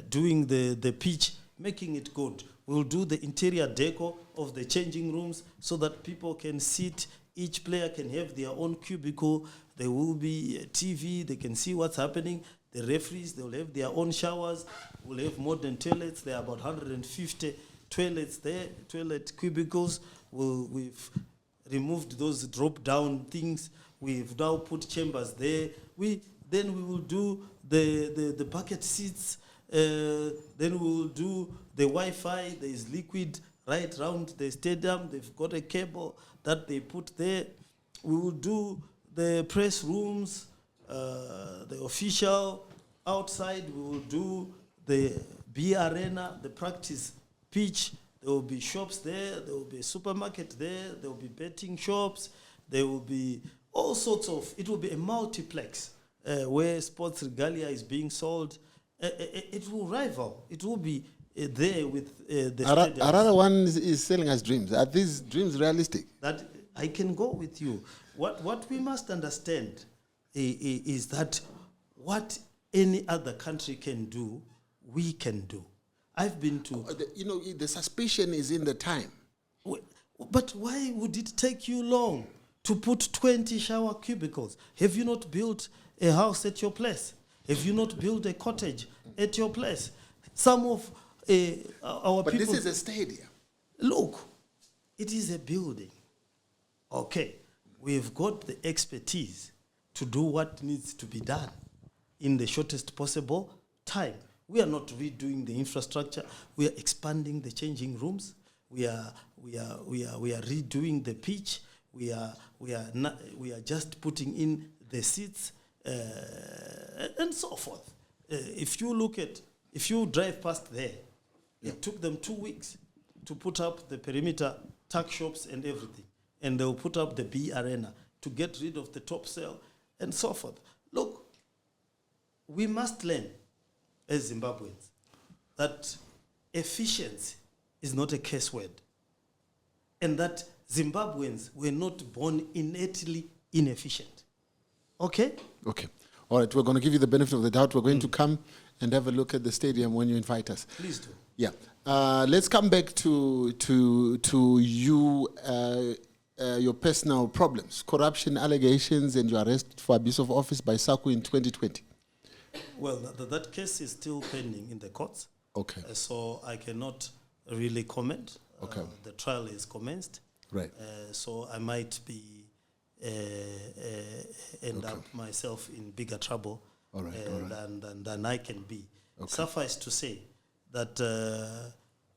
doing the pitch, making it good. We'll do the interior decor of the changing rooms so that people can sit. Each player can have their own cubicle. There will be a TV. They can see what's happening. The referees, they will have their own showers. We'll have modern toilets. There are about 150 toilets there, toilet cubicles. We've removed those drop-down things. We've now put chambers there. Then we will do the bucket seats. Then we will do the Wi-Fi. There is liquid right around the stadium. They've got a cable that they put there. We will do the press rooms, the official outside. We will do the B arena, the practice pitch. There will be shops there. There will be a supermarket there. There will be betting shops. There will be all sorts of. It will be a multiplex where sports regalia is being sold. It will rival. It will be there with the stadium. Harare one is selling us dreams. Are these dreams realistic? That I can go with you. What we must understand is that what any other country can do, we can do. I've been to... the suspicion is in the time. But why would it take you long to put 20 shower cubicles? Have you not built a house at your place? Have you not built a cottage at your place? Some of our But people... this is a stadium. Look, it is a building. Okay, we've got the expertise to do what needs to be done in the shortest possible time. We are not redoing the infrastructure. We are expanding the changing rooms. We are redoing the pitch. We are just putting in the seats and so forth. If you drive past there, it took them 2 weeks to put up the perimeter tuck shops and everything, and they'll put up the B arena to get rid of the top cell and so forth. Look, we must learn as Zimbabweans that efficiency is not a curse word, and that Zimbabweans were not born innately inefficient. Okay? Okay. All right, we're going to give you the benefit of the doubt. We're going to come and have a look at the stadium when you invite us. Please do. Yeah. Let's come back to you, your personal problems, corruption allegations, and your arrest for abuse of office by ZUPCO in 2020. Well, that case is still pending in the courts. Okay. So I cannot really comment. Okay. The trial is commenced. Right. So I might be end up myself in bigger trouble than I can be. Okay. Suffice to say that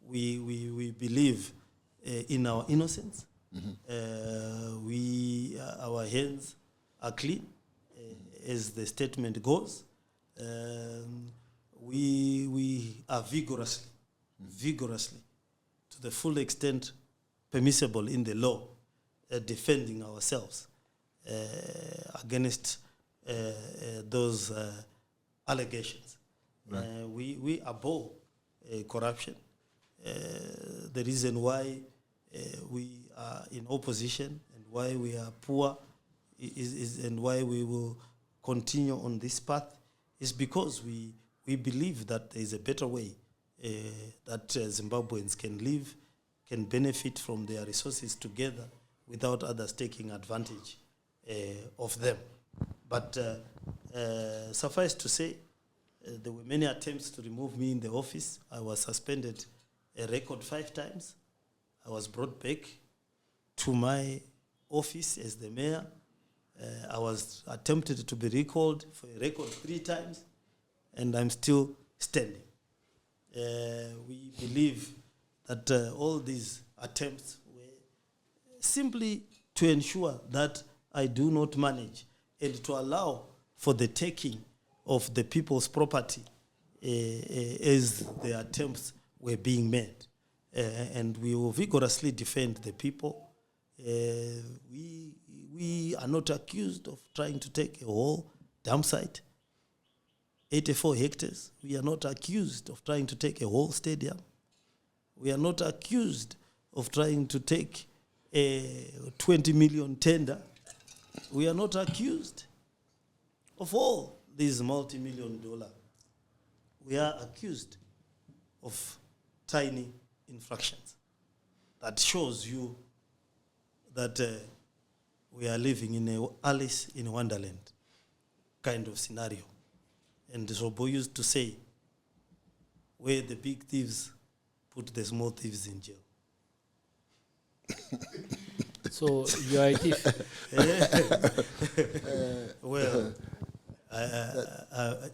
we believe in our innocence. Our hands are clean, as the statement goes. We are vigorously, to the full extent permissible in the law, defending ourselves against those allegations. Right. We abhor corruption. The reason why we are in opposition and why we are poor and why we will continue on this path is because we believe that there is a better way that Zimbabweans can live, can benefit from their resources together without others taking advantage of them. But suffice to say, there were many attempts to remove me in the office. I was suspended a record 5 times. I was brought back to my office as the mayor. I was attempted to be recalled for a record 3 times, and I'm still standing. We believe that all these attempts were simply to ensure that I do not manage and to allow for the taking of the people's property as the attempts were being made. And we will vigorously defend the people. We are not accused of trying to take a whole dam site, 84 hectares. We are not accused of trying to take a whole stadium. We are not accused of trying to take a 20 million tender. We are not accused of all these multi-million dollar. We are accused of tiny infractions. That shows you that we are living in a Alice in Wonderland kind of scenario. And Robo used to say, where the big thieves put the small thieves in jail. So you are a thief. Well,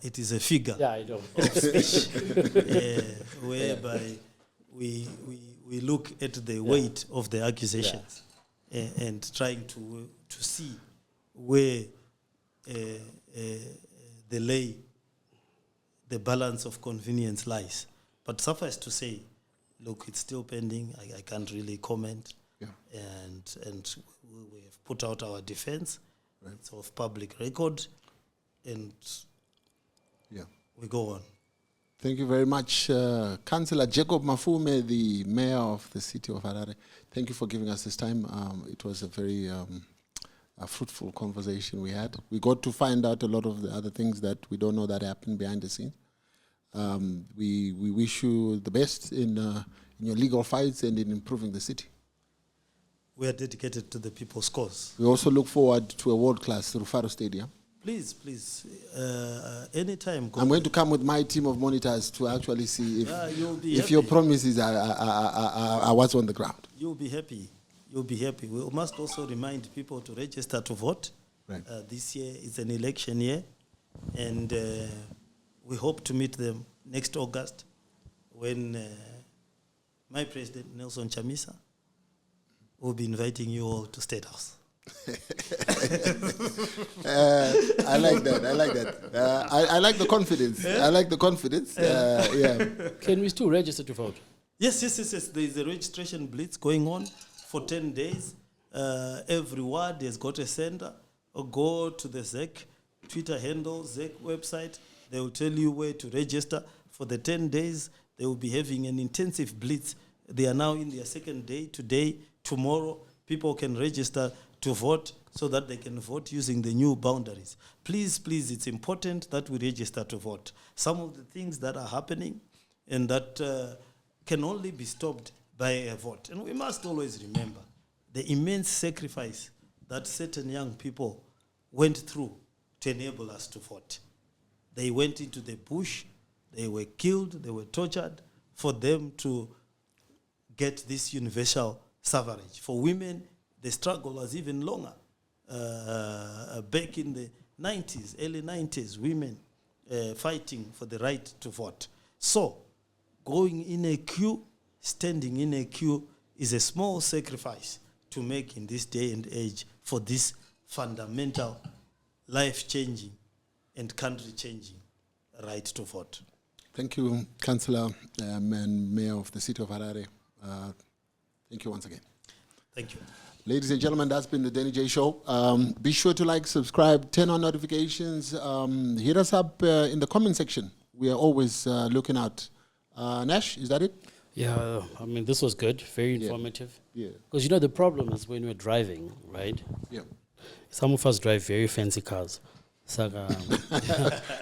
it is a figure Yeah, I know. of speech whereby we look at the weight of the accusations and trying to see where the balance of convenience lies. But suffice to say, look, it's still pending. I can't really comment. Yeah. And we have put out our defense. Right. It's of public record, and yeah, we go on. Thank you very much, Councillor Jacob Mafume, the Mayor of the City of Harare. Thank you for giving us this time. It was a very a fruitful conversation we had. We got to find out a lot of the other things that we don't know that happen behind the scenes. We wish you the best in your legal fights and in improving the city. We are dedicated to the people's cause. We also look forward to a world-class Rufaro Stadium. Please, anytime. I'm going to come with my team of monitors to actually see if your happy. promises are what's on the ground. You'll be happy. You'll be happy. We must also remind people to register to vote. Right. This year is an election year, and we hope to meet them next August when my president, Nelson Chamisa, will be inviting you all to State House. I like that. I like the confidence. I like the confidence. Yeah. Can we still register to vote? Yes. There is a registration blitz going on for 10 days. Every ward has got a center. Go to the ZEC Twitter handle, ZEC website. They will tell you where to register. For the 10 days, they will be having an intensive blitz. They are now in their second day. Today, tomorrow, people can register to vote so that they can vote using the new boundaries. Please, it's important that we register to vote. Some of the things that are happening and that can only be stopped by a vote. And we must always remember the immense sacrifice that certain young people went through to enable us to vote. They went into the bush, they were killed, they were tortured for them to get this universal suffrage. For women, the struggle was even longer. Back in the 90s, early 90s, women fighting for the right to vote. So, going in a queue, standing in a queue is a small sacrifice to make in this day and age for this fundamental, life-changing and country-changing right to vote. Thank you, Councillor and Mayor of the City of Harare. Thank you once again. Thank you. Ladies and gentlemen, that's been the Denny J Show. Be sure to like, subscribe, turn on notifications. Hit us up in the comment section. We are always looking out. Nash, is that it? Yeah, I mean, this was good, very informative. Yeah. Because, you know, the problem is when we're driving, right? Yeah. Some of us drive very fancy cars. Saka, Is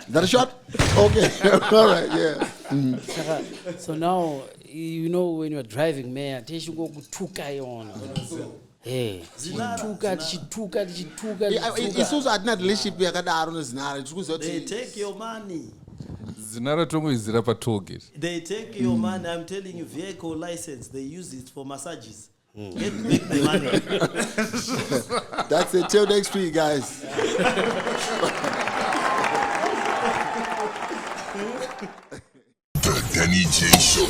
that a shot? Okay. All right, yeah. so now, you know, when you're driving, man, hey, They take your money. Zinara tongo izira pa toll gate. They take your money. I'm telling you, vehicle license, they use it for massages. Get back the money. That's it. Till next week, guys. The Denny J Show.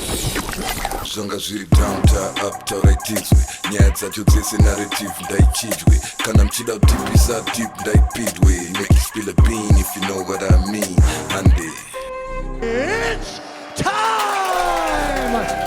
Zvanga zviri downtown uptown raitidzwe nyaya dzacho dzese narrative ndaichidwe kana mchida kutipisa deep ndaipidwe make you spill a bean if you know what I mean. Hande It's time!